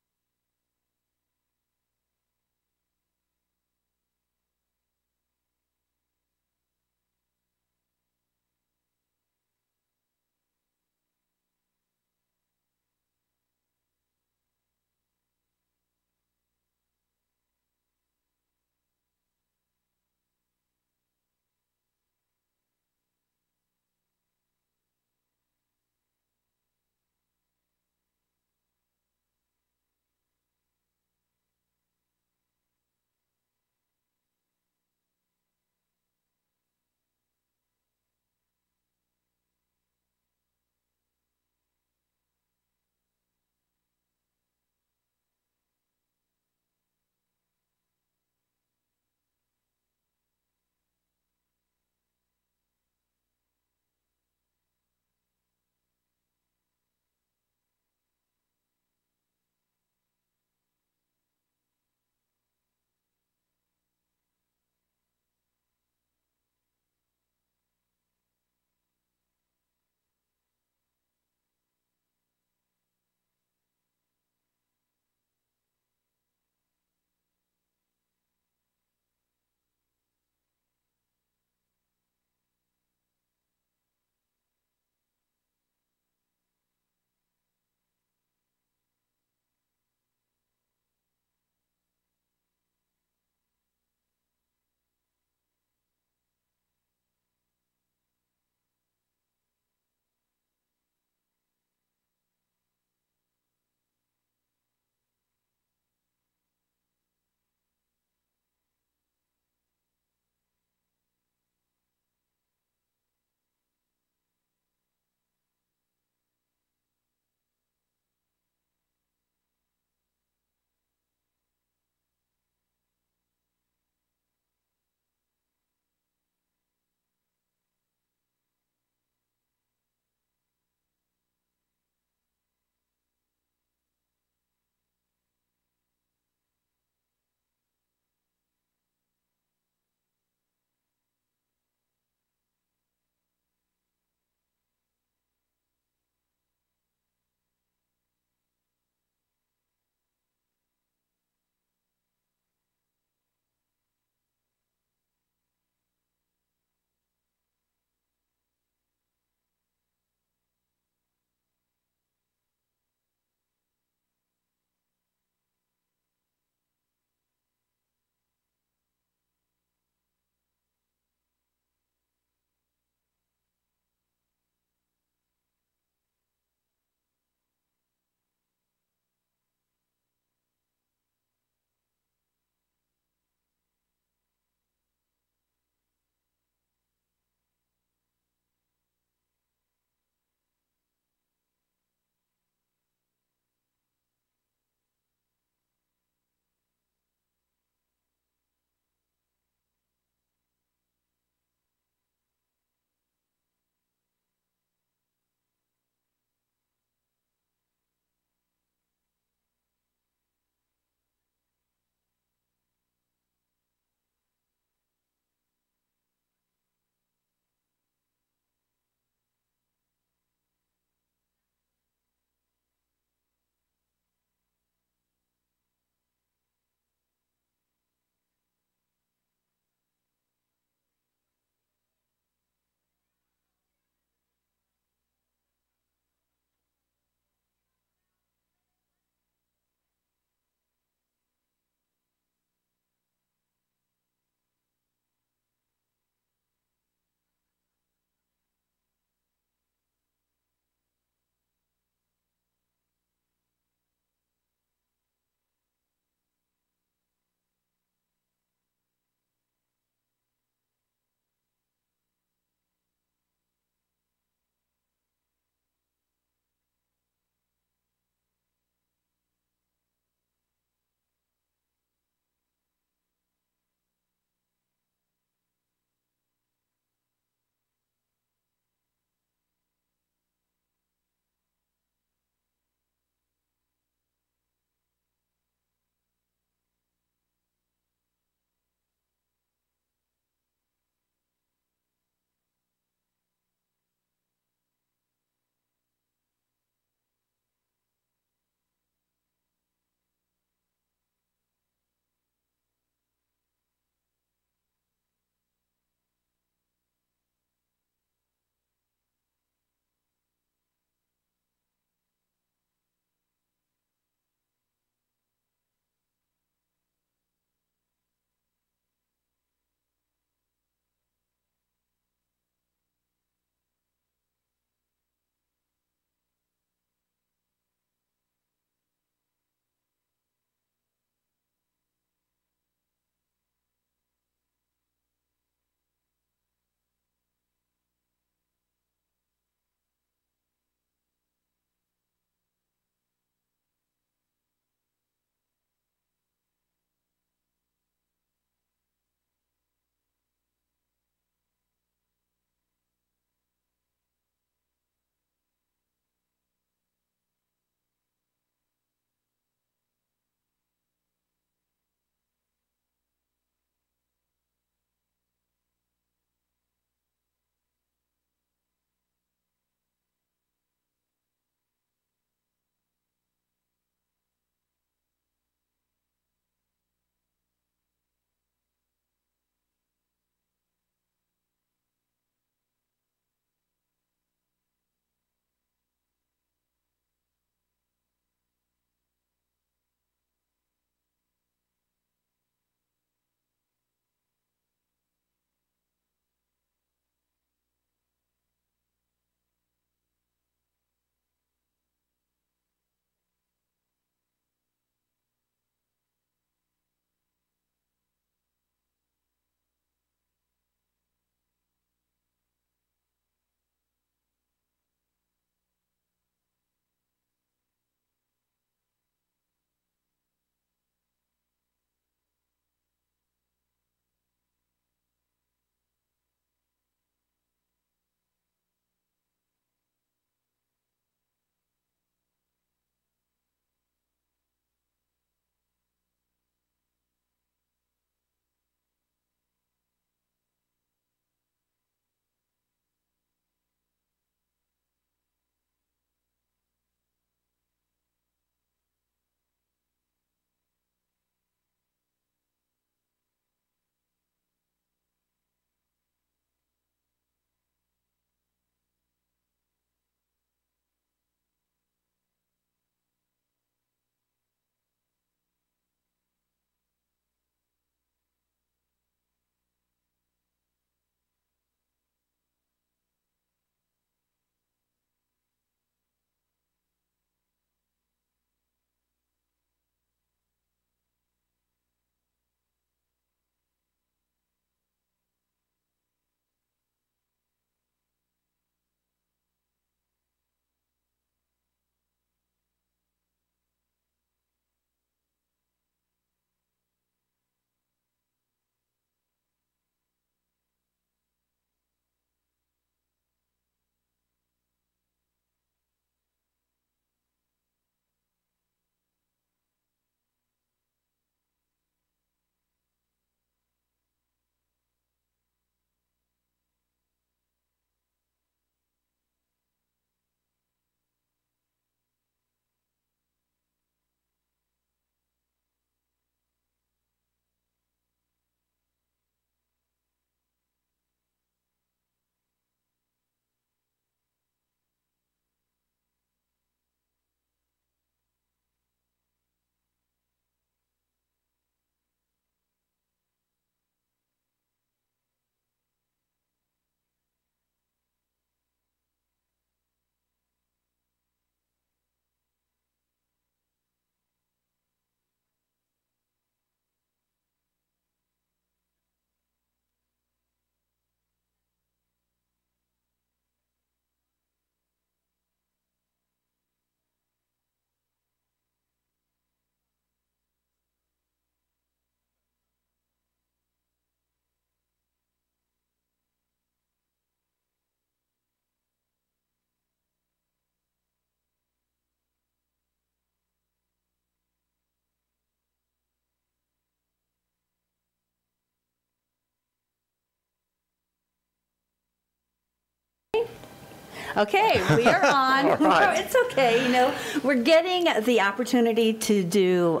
Okay, we are on. right. It's okay, you know. We're getting the opportunity to do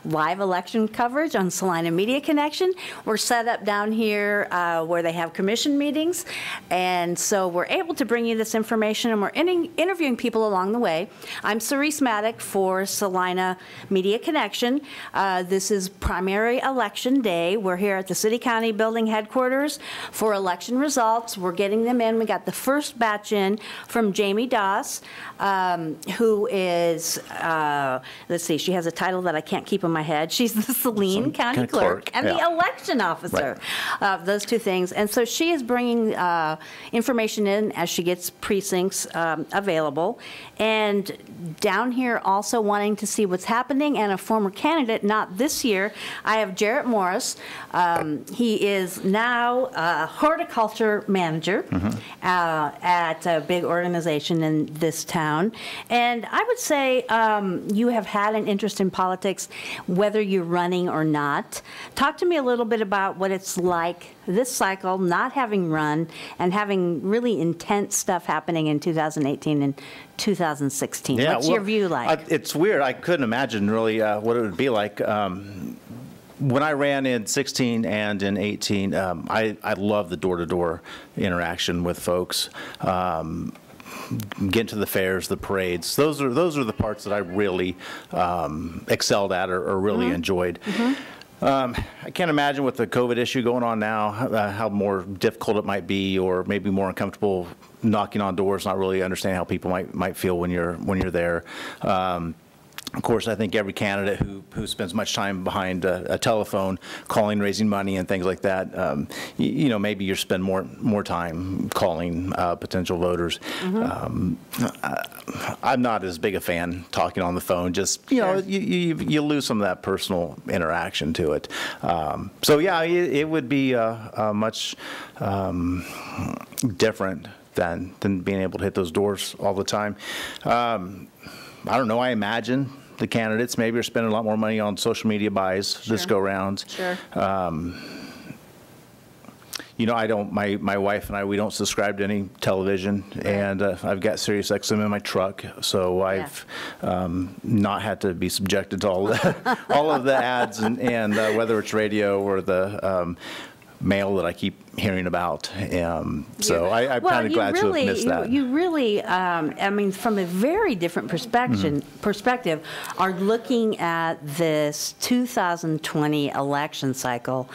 live election coverage on Saline Media Connection. We're set up down here where they have commission meetings, and so we're able to bring you this information, and we're interviewing people along the way. I'm Cerise Maddock for Saline Media Connection. This is primary election day. We're here at the City County Building headquarters for election results. We're getting them in. We got the first batch in from Jamie Doss, who is, let's see, she has a title that I can't keep in my head. She's the Saline County Clerk and the election officer. Those two things. And so she is bringing information in as she gets precincts available. And down here also wanting to see what's happening, and a former candidate, not this year, I have Jarrett Morris. He is now a horticulture manager at a big organization in this town. And I would say you have had an interest in politics, whether you're running or not. Talk to me a little bit about what it's like this cycle, not having run, and having really intense stuff happening in 2018 and 2016. Yeah, What's your view like? It's weird. I couldn't imagine really what it would be like. When I ran in 16 and in 18, I love the door-to-door interaction with folks. Getting to the fairs, the parades. Those are the parts that I really excelled at or really enjoyed. I can't imagine with the COVID issue going on now how more difficult it might be, or maybe more uncomfortable knocking on doors, not really understanding how people might feel when you're there. Of course, I think every candidate who spends much time behind a telephone, calling, raising money, and things like that, you know, maybe you spend more time calling potential voters. I'm not as big a fan talking on the phone. Just you know, you lose some of that personal interaction to it. So yeah, it would be much different than being able to hit those doors all the time. I don't know. I imagine the candidates maybe are spending a lot more money on social media buys this go round. You know, I don't. My wife and I, we don't subscribe to any television, and I've got Sirius XM in my truck, so I've not had to be subjected to all of the ads and whether it's radio or the mail that I keep hearing about. So I'm kind of glad to have missed that. You really, I mean, from a very different perspective, are looking at this 2020 election cycle,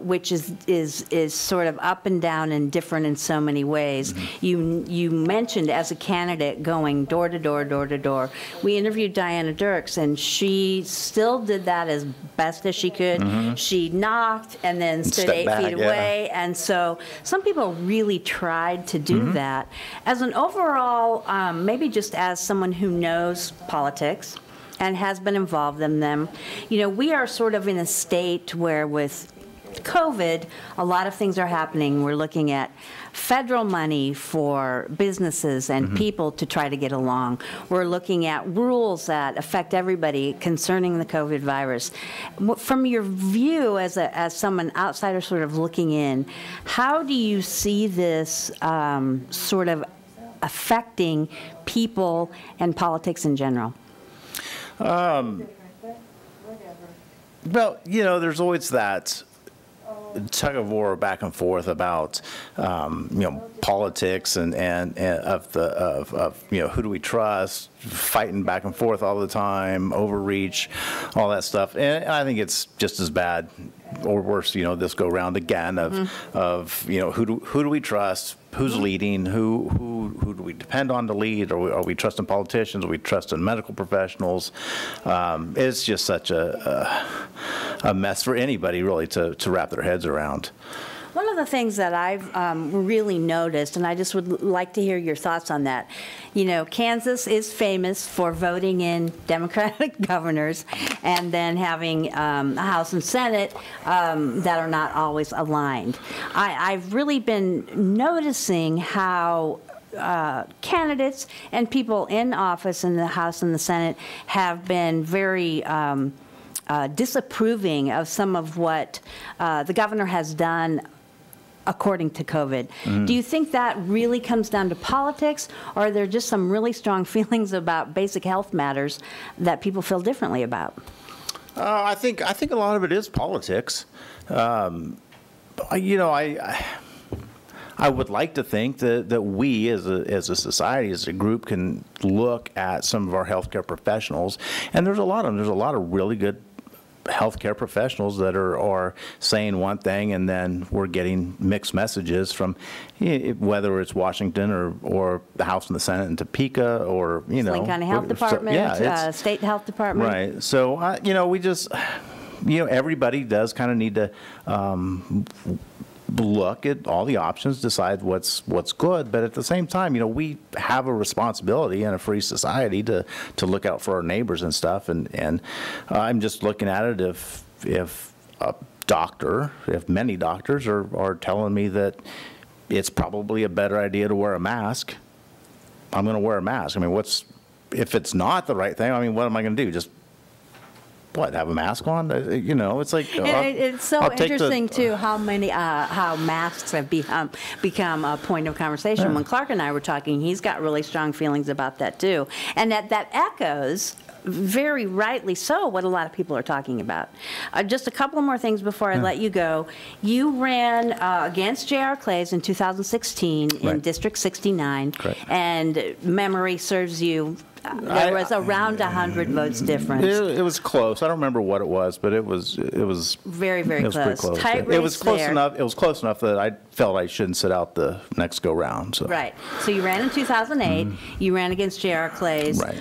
which is sort of up and down and different in so many ways. You mentioned as a candidate going door to door, door to door. We interviewed Diana Dirks, and she still did that as best as she could. She knocked and then stood 8 feet away. And so some people really tried to do that. As an overall, maybe just as someone who knows politics and has been involved in them, you know, we are sort of in a state where with COVID, a lot of things are happening. We're looking at federal money for businesses and people to try to get along. We're looking at rules that affect everybody concerning the COVID virus. From your view as someone outsider sort of looking in, how do you see this sort of affecting people and politics in general? Well, you know, there's always that tug of war back and forth about you know, politics and of you know, who do we trust, fighting back and forth all the time, overreach, all that stuff. And I think it's just as bad or worse, you know, this go round again of you know, who do we trust, who's leading, who do we depend on to lead, are we trusting politicians, are we trusting medical professionals? It's just such a mess for anybody really to wrap their heads around. One of the things that I've really noticed, and I just would like to hear your thoughts on that, you know, Kansas is famous for voting in Democratic governors and then having a House and Senate that are not always aligned. I've really been noticing how candidates and people in office in the House and the Senate have been very disapproving of some of what the governor has done according to COVID. Do you think that really comes down to politics, or are there just some really strong feelings about basic health matters that people feel differently about? I think a lot of it is politics. You know, I would like to think that we as a society, as a group, can look at some of our healthcare professionals, and there's a lot of really good healthcare professionals that are saying one thing, and then we're getting mixed messages from whether it's Washington or the House and the Senate in Topeka, or Saline County Health Department, State Health Department. Right. So you know, we just, you know, everybody does kind of need to look at all the options, decide what's good, but at the same time, you know, we have a responsibility in a free society to look out for our neighbors and stuff, and I'm just looking at it, if a doctor, if many doctors are telling me that it's probably a better idea to wear a mask, I'm going to wear a mask. I mean, if it's not the right thing, I mean, what am I going to do? Just have a mask on? You know, it's like, it's so interesting too how masks have become a point of conversation. Yeah. When Clark and I were talking, he's got really strong feelings about that too, and that echoes, very rightly so, what a lot of people are talking about. Just a couple more things before I let you go. You ran against J.R. Clays in 2016 in District 69, and memory serves you. There was around 100 votes difference. It was close. I don't remember what it was, but it was very, very close. Pretty close. Tight It was close there. enough. It was close enough that I felt I shouldn't sit out the next go round. So. Right. So you ran in 2008. You ran against J.R. Clays. Right.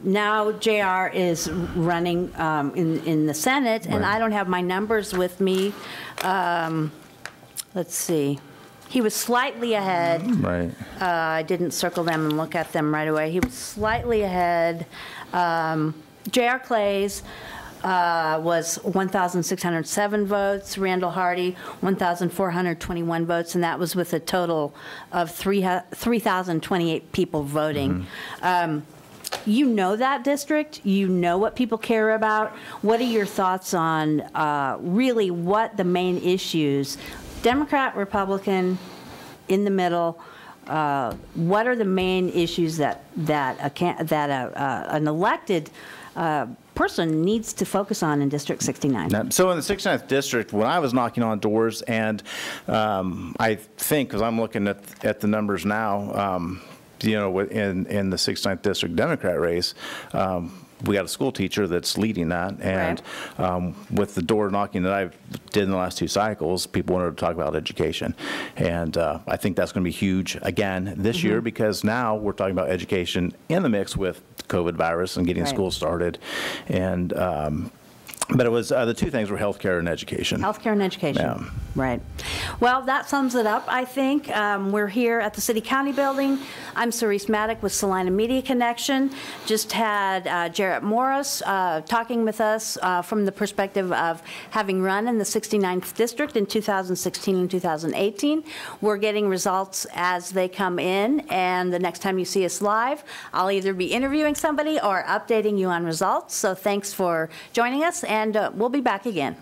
Now J.R. is running in the Senate, and I don't have my numbers with me. Let's see. He was slightly ahead. Right. I didn't circle them and look at them right away. He was slightly ahead. J.R. Clays was 1,607 votes. Randall Hardy, 1,421 votes, and that was with a total of 3,028 people voting. You know that district. You know what people care about. What are your thoughts on really what the main issues, Democrat, Republican, in the middle, what are the main issues that an elected person needs to focus on in District 69? So in the 69th district, when I was knocking on doors, and I think, because I'm looking at the numbers now, you know, in the 69th district Democrat race, we got a school teacher that's leading that, and with the door knocking that I did in the last 2 cycles, people wanted to talk about education, and I think that's going to be huge again this year, because now we're talking about education in the mix with the COVID virus and getting school started, and but it was the 2 things were healthcare and education. Healthcare and education. Yeah. Right. Well, that sums it up, I think. We're here at the City County Building. I'm Cerise Maddock with Saline Media Connection. Just had Jarrett Morris talking with us from the perspective of having run in the 69th District in 2016 and 2018. We're getting results as they come in, and the next time you see us live, I'll either be interviewing somebody or updating you on results. So thanks for joining us, and we'll be back again.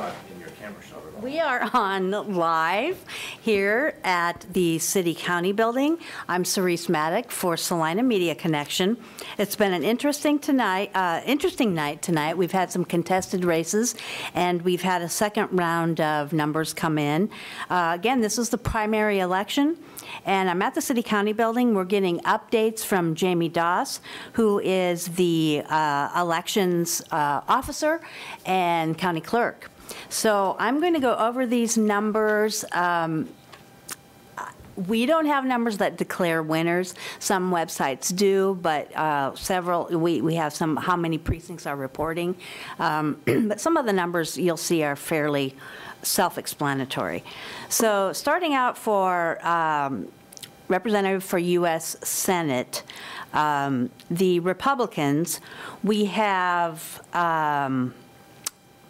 not in your camera shot at all. We are on live here at the City County Building. I'm Cerise Maddock for Saline Media Connection. It's been an interesting night tonight. We've had some contested races, and we've had a second round of numbers come in. Again, this is the primary election, and I'm at the City County Building. We're getting updates from Jamie Doss, who is the elections officer and county clerk. So I'm going to go over these numbers. We don't have numbers that declare winners. Some websites do, but we have some how many precincts are reporting. But some of the numbers you'll see are fairly self-explanatory. So starting out for representative for U.S. Senate, the Republicans, we have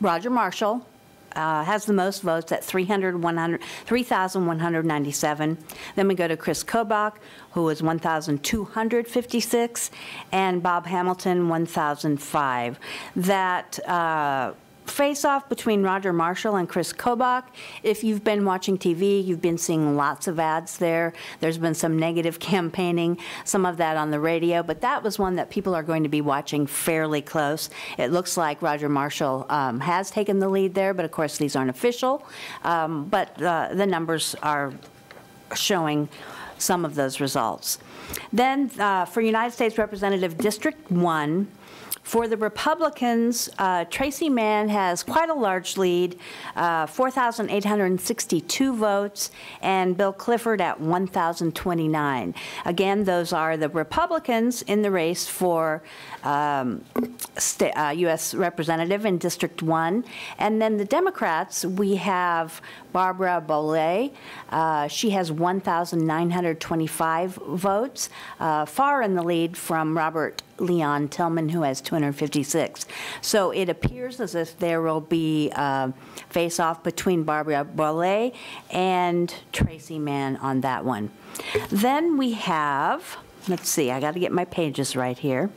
Roger Marshall has the most votes at 3,197. Then we go to Chris Kobach, who is 1,256, and Bob Hamilton, 1,005. That face-off between Roger Marshall and Chris Kobach. If you've been watching TV, you've been seeing lots of ads there. There's been some negative campaigning, some of that on the radio, but that was one that people are going to be watching fairly close. It looks like Roger Marshall has taken the lead there, but of course these aren't official. But the numbers are showing some of those results. Then for United States Representative District 1, for the Republicans, Tracy Mann has quite a large lead, 4,862 votes, and Bill Clifford at 1,029. Again, those are the Republicans in the race for U.S. Representative in District 1. And then the Democrats, we have Barbara Boley. She has 1,925 votes, far in the lead from Robert Leon Tillman, who has 256. So it appears as if there will be a face-off between Barbara Boley and Tracy Mann on that one. Then we have, let's see, I got to get my pages right here.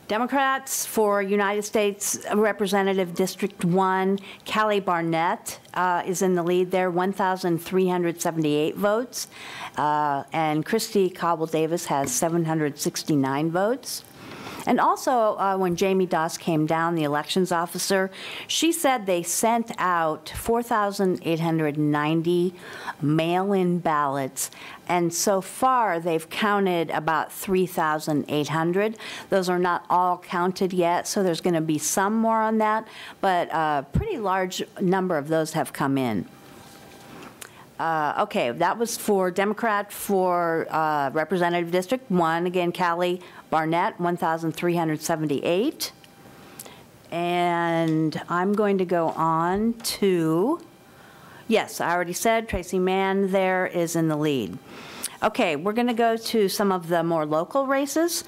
Democrats for United States Representative District 1, Callie Barnett is in the lead there, 1,378 votes. And Christy Cobble Davis has 769 votes. And also, when Jamie Doss came down, the elections officer, she said they sent out 4,890 mail-in ballots, and so far they've counted about 3,800. Those are not all counted yet, so there's going to be some more on that, but a pretty large number of those have come in. Okay, that was for Democrat for Representative District 1. Again, Callie Barnett, 1,378. And I'm going to go on to, yes, I already said Tracy Mann there is in the lead. Okay, we're going to go to some of the more local races.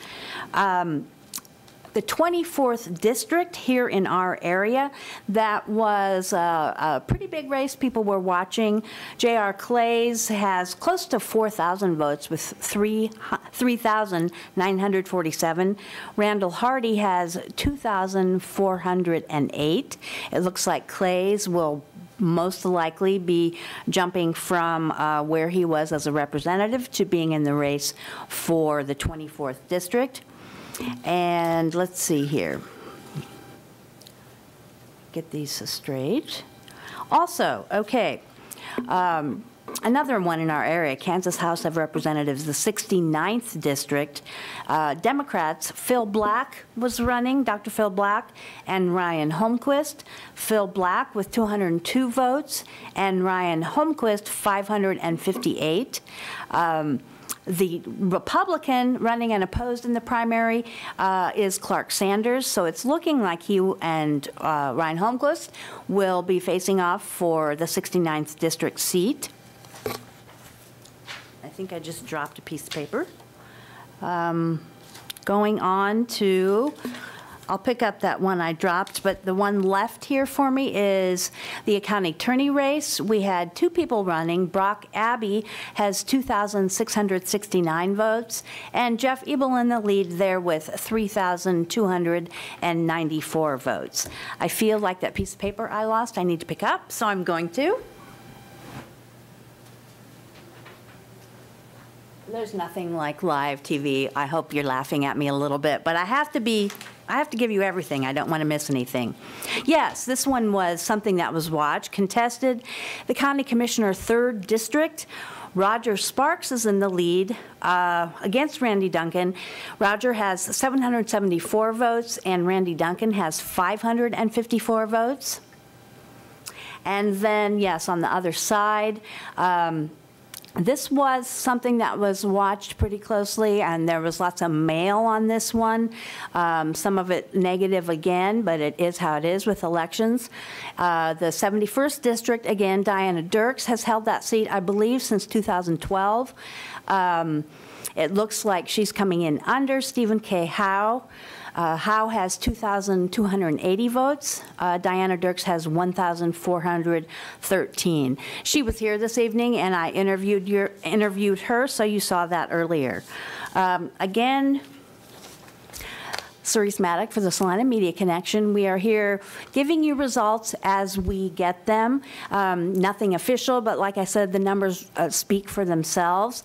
The 24th district here in our area, that was a pretty big race people were watching. J.R. Clays has close to 4,000 votes with 3,947. Randall Hardy has 2,408. It looks like Clays will most likely be jumping from where he was as a representative to being in the race for the 24th district. And let's see here. Get these straight. Also, okay, another one in our area, Kansas House of Representatives, the 69th district. Democrats, Phil Black was running, Dr. Phil Black, and Ryan Holmquist. Phil Black with 202 votes, and Ryan Holmquist 558. The Republican running unopposed in the primary is Clark Sanders, so it's looking like he and Ryan Holmquist will be facing off for the 69th district seat. I think I just dropped a piece of paper. Going on to I'll pick up that one I dropped, but the one left here for me is the county attorney race. We had 2 people running. Brock Abbey has 2,669 votes, and Jeff Ebel in the lead there with 3,294 votes. I feel like that piece of paper I lost I need to pick up, so I'm going to. There's nothing like live TV. I hope you're laughing at me a little bit, but I have to give you everything. I don't want to miss anything. Yes, this one was something that was watched, contested. The County Commissioner 3rd District, Roger Sparks is in the lead against Randy Duncan. Roger has 774 votes, and Randy Duncan has 554 votes. And then, yes, on the other side, this was something that was watched pretty closely, and there was lots of mail on this one. Some of it negative again, but it is how it is with elections. The 71st District, again, Diana Dirks has held that seat, I believe, since 2012. It looks like she's coming in under Stephen K. Howe. Howe has 2,280 votes. Diana Dirks has 1,413. She was here this evening, and I interviewed her, so you saw that earlier. Again, Cerise Maddock for the Saline Media Connection. We are here giving you results as we get them. Nothing official, but like I said, the numbers speak for themselves.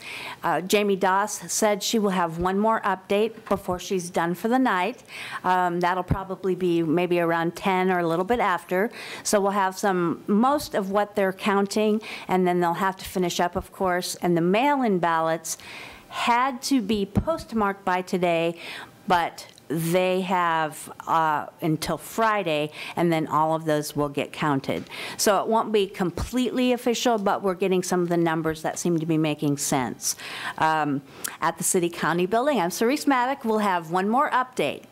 Jamie Doss said she will have one more update before she's done for the night. That'll probably be maybe around 10 or a little bit after. So we'll have most of what they're counting, and then they'll have to finish up, of course. And the mail-in ballots had to be postmarked by today, but they have until Friday, and then all of those will get counted. So it won't be completely official, but we're getting some of the numbers that seem to be making sense. At the City County Building, I'm Cerise Maddock. We'll have one more update.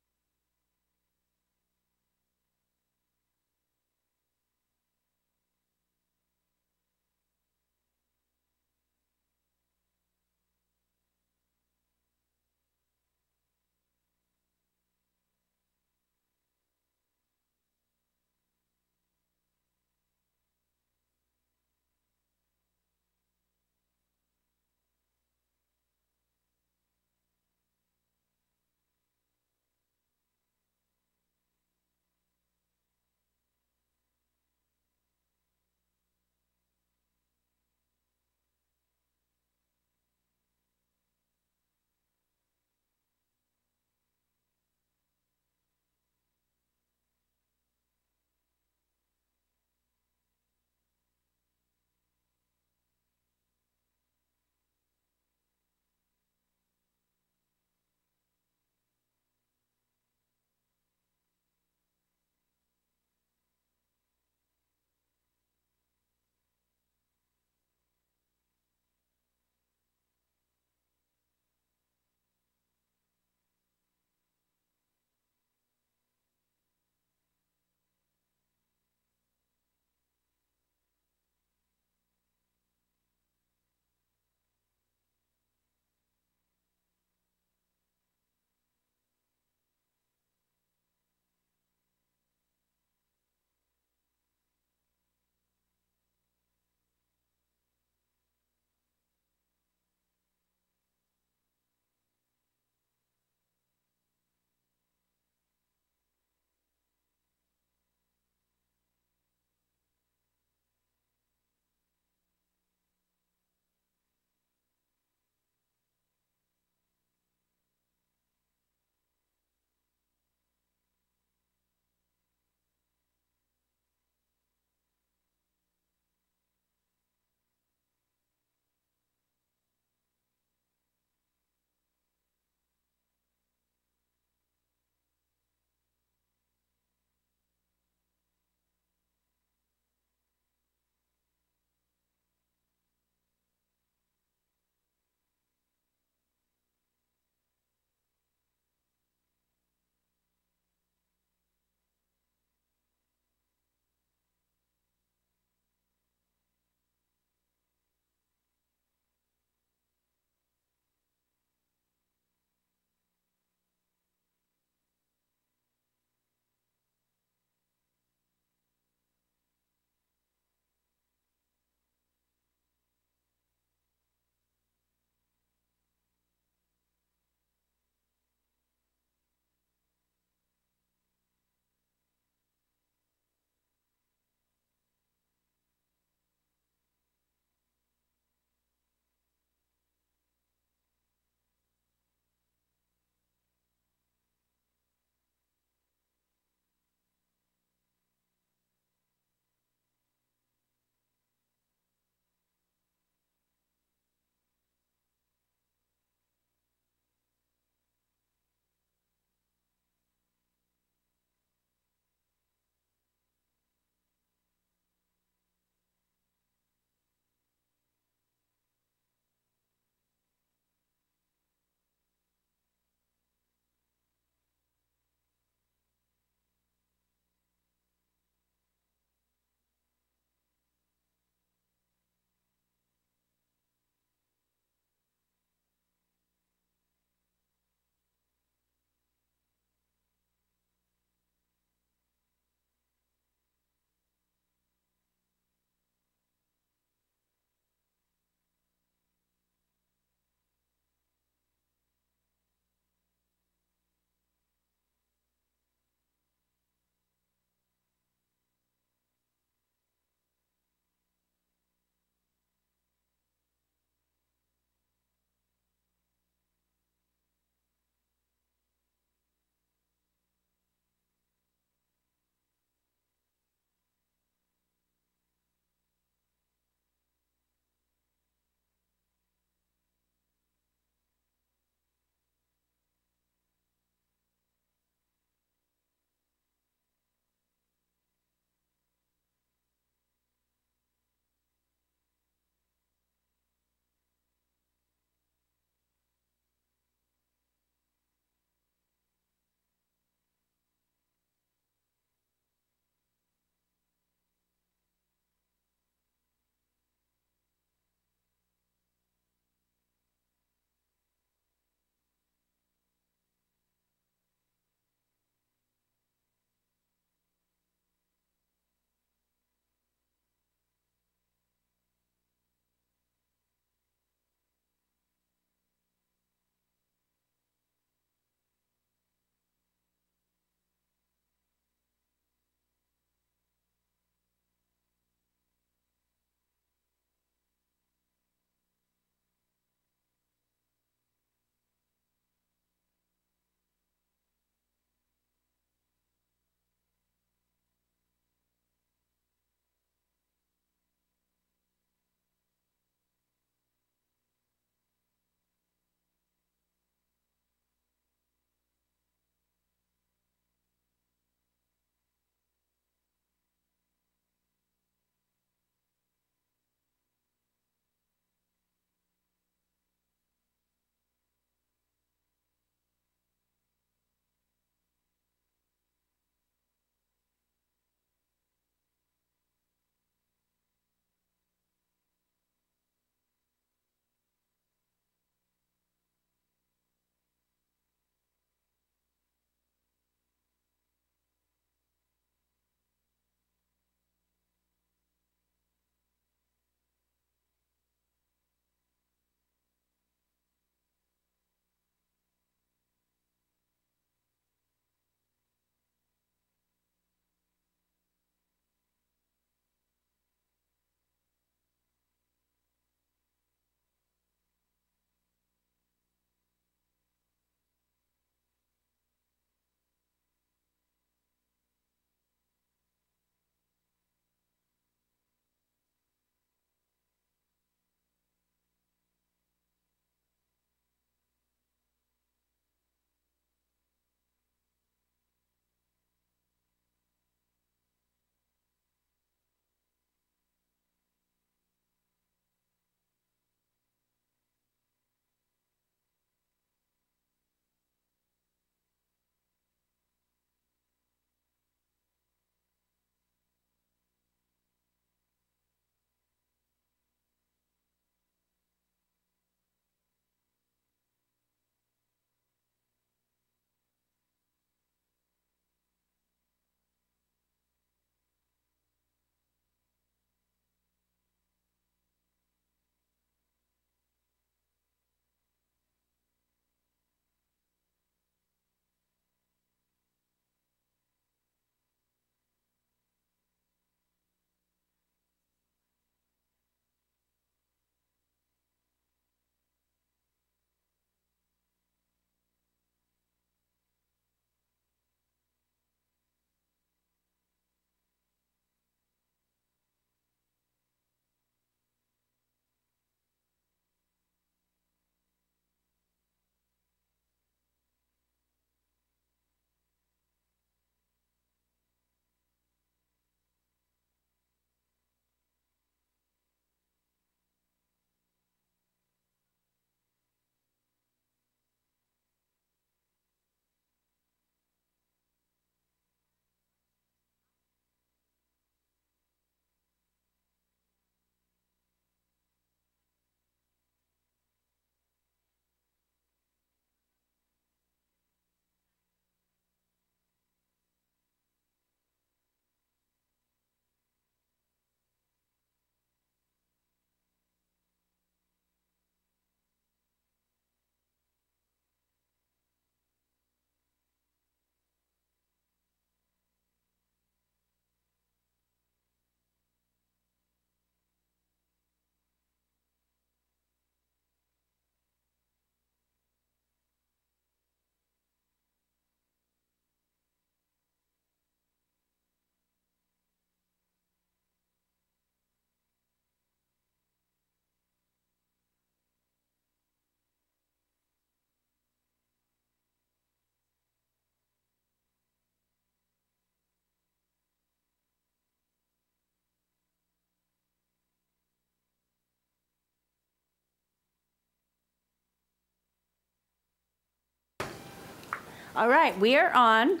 All right, we are on.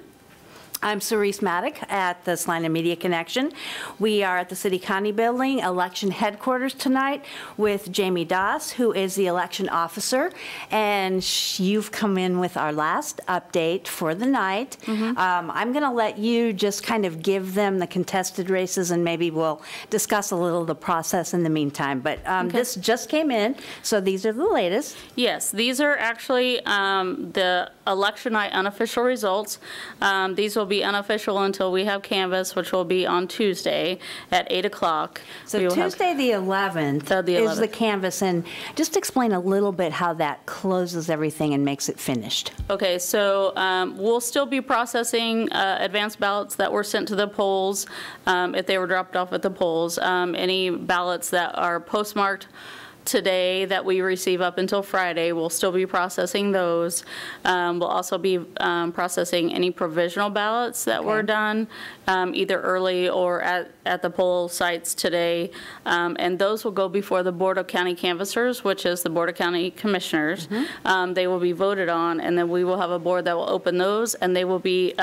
I'm Cerise Maddock at the Saline Media Connection. We are at the City County Building, election headquarters tonight with Jamie Doss, who is the election officer. And you've come in with our last update for the night. I'm going to let you just kind of give them the contested races, and maybe we'll discuss a little the process in the meantime. But this just came in, so these are the latest. Yes, these are actually the election night unofficial results. These will be unofficial until we have canvass, which will be on Tuesday at 8 o'clock. So Tuesday the 11th is the canvass, and just explain a little bit how that closes everything and makes it finished. Okay, so we'll still be processing advanced ballots that were sent to the polls if they were dropped off at the polls. Any ballots that are postmarked today that we receive up until Friday, we'll still be processing those. We'll also be processing any provisional ballots that were done either early or at the poll sites today. And those will go before the Board of County Canvassers, which is the Board of County Commissioners. They will be voted on, and then we will have a board that will open those, and they will be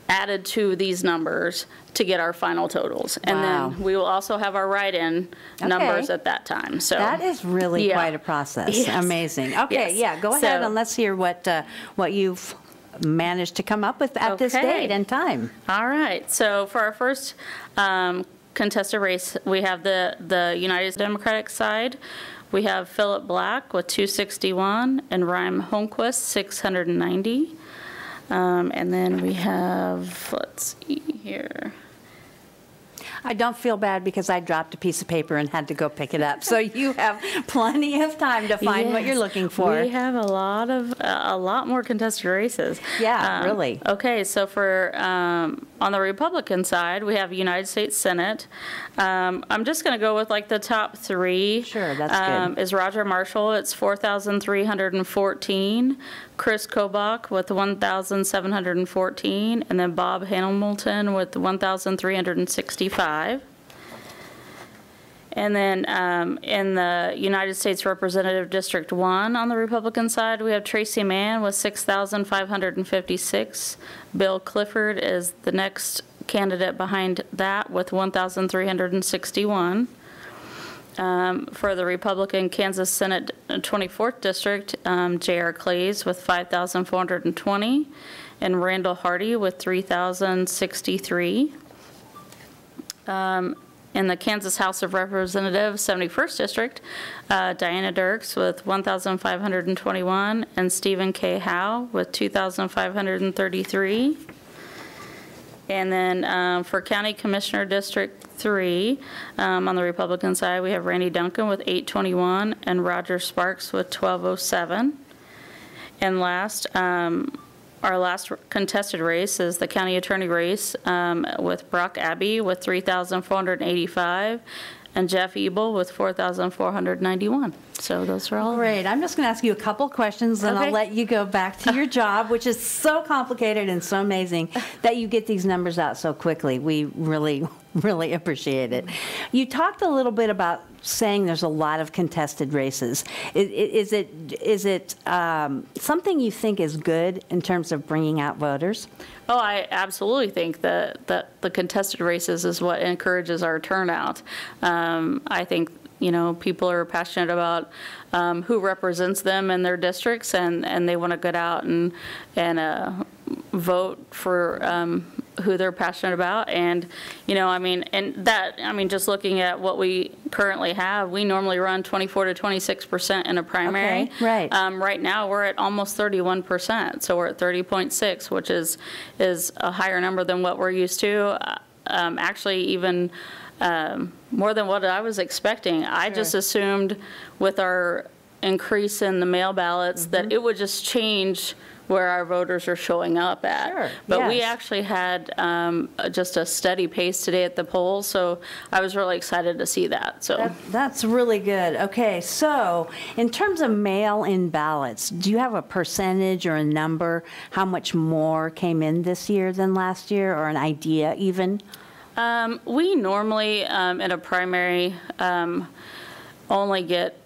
added to these numbers to get our final totals. And then we will also have our write-in numbers at that time. So that is really quite a process. Yes. Amazing. Okay, go ahead and let's hear what you've managed to come up with at this date and time. All right. So for our first contested race, we have the United Democratic side. We have Philip Black with 261 and Ryan Holmquist 690. And then we have, let's see here. I don't feel bad because I dropped a piece of paper and had to go pick it up. So you have plenty of time to find what you're looking for. We have a lot more contested races. Yeah, really. Okay, so for on the Republican side, we have United States Senate. I'm just going to go with like the top three. Sure, that's good. Is Roger Marshall. It's 4,314. Chris Kobach with 1,714, and then Bob Hamilton with 1,365. And then in the United States Representative District 1 on the Republican side, we have Tracy Mann with 6,556. Bill Clifford is the next candidate behind that with 1,361. For the Republican Kansas Senate 24th District, J.R. Clays with 5,420, and Randall Hardy with 3,063. In the Kansas House of Representatives 71st District, Diana Dirks with 1,521, and Stephen K. Howe with 2,533. And then for County Commissioner District 3, on the Republican side, we have Randy Duncan with 821 and Roger Sparks with 1207. And last, our last contested race is the county attorney race with Brock Abbey with 3,485 and Jeff Ebel with 4,491. So those are all. Great. I'm just going to ask you a couple questions, and I'll let you go back to your job, which is so complicated and so amazing that you get these numbers out so quickly. We really, really appreciate it. You talked a little bit about saying there's a lot of contested races. Is it something you think is good in terms of bringing out voters? Oh, I absolutely think that the contested races is what encourages our turnout. I think, you know, people are passionate about who represents them in their districts, and they want to get out and vote for who they're passionate about. And, you know, I mean, just looking at what we currently have, we normally run 24 to 26% in a primary. Okay, right. Right now, we're at almost 31%, so we're at 30.6, which is a higher number than what we're used to. Actually, even more than what I was expecting. I just assumed with our increase in the mail ballots that it would just change where our voters are showing up at. Sure, but we actually had just a steady pace today at the polls, so I was really excited to see that. So that's really good. Okay, so in terms of mail-in ballots, do you have a percentage or a number how much more came in this year than last year, or an idea even? We normally in a primary only get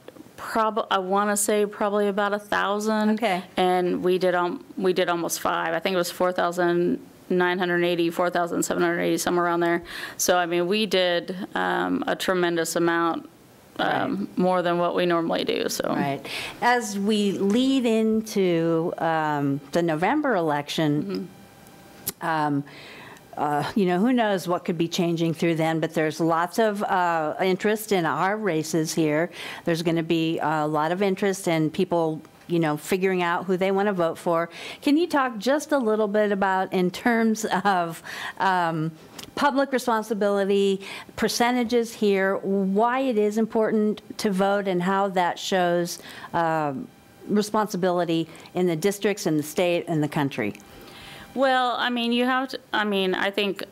I want to say probably about 1,000. Okay. And we did almost 5. I think it was 4,980, 4,780, somewhere around there. So I mean, we did a tremendous amount. More than what we normally do. So Right. As we lead into the November election, you know, who knows what could be changing through then, but there's lots of interest in our races here. There's going to be a lot of interest in people, you know, figuring out who they want to vote for. Can you talk just a little bit about, in terms of public responsibility, percentages here, why it is important to vote and how that shows responsibility in the districts, in the state, and the country? Well, I mean, you have to, I mean, I think,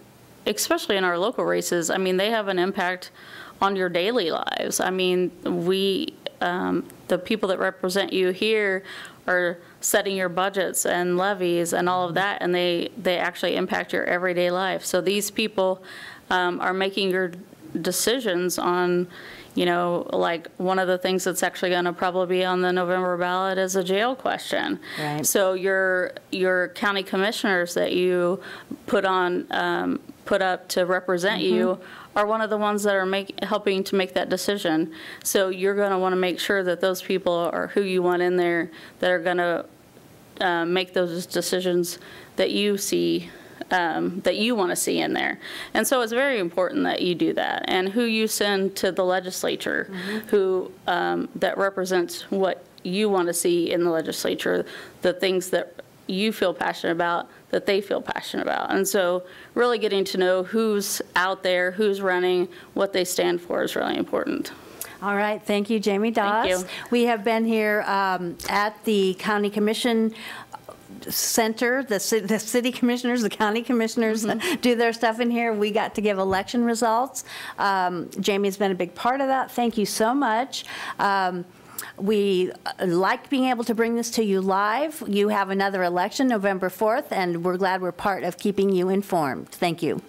especially in our local races, I mean, they have an impact on your daily lives. I mean, the people that represent you here are setting your budgets and levies and all of that, and they actually impact your everyday life. So these people are making your decisions on, you know, like one of the things that's actually going to probably be on the November ballot is a jail question. Right. So your county commissioners that you put up to represent you are one of the ones that are helping to make that decision. So you're going to want to make sure that those people are who you want in there, that are going to make those decisions that you see, that you want to see in there. And so it's very important that you do that. And who you send to the legislature, who that represents what you want to see in the legislature, the things that you feel passionate about, that they feel passionate about. And so really getting to know who's out there, who's running, what they stand for is really important. All right, thank you, Jamie Doss. Thank you. We have been here at the County Commission Center. The city commissioners, the county commissioners do their stuff in here. We got to give election results. Jamie's been a big part of that. Thank you so much. We like being able to bring this to you live. You have another election November 4th, and we're glad we're part of keeping you informed. Thank you.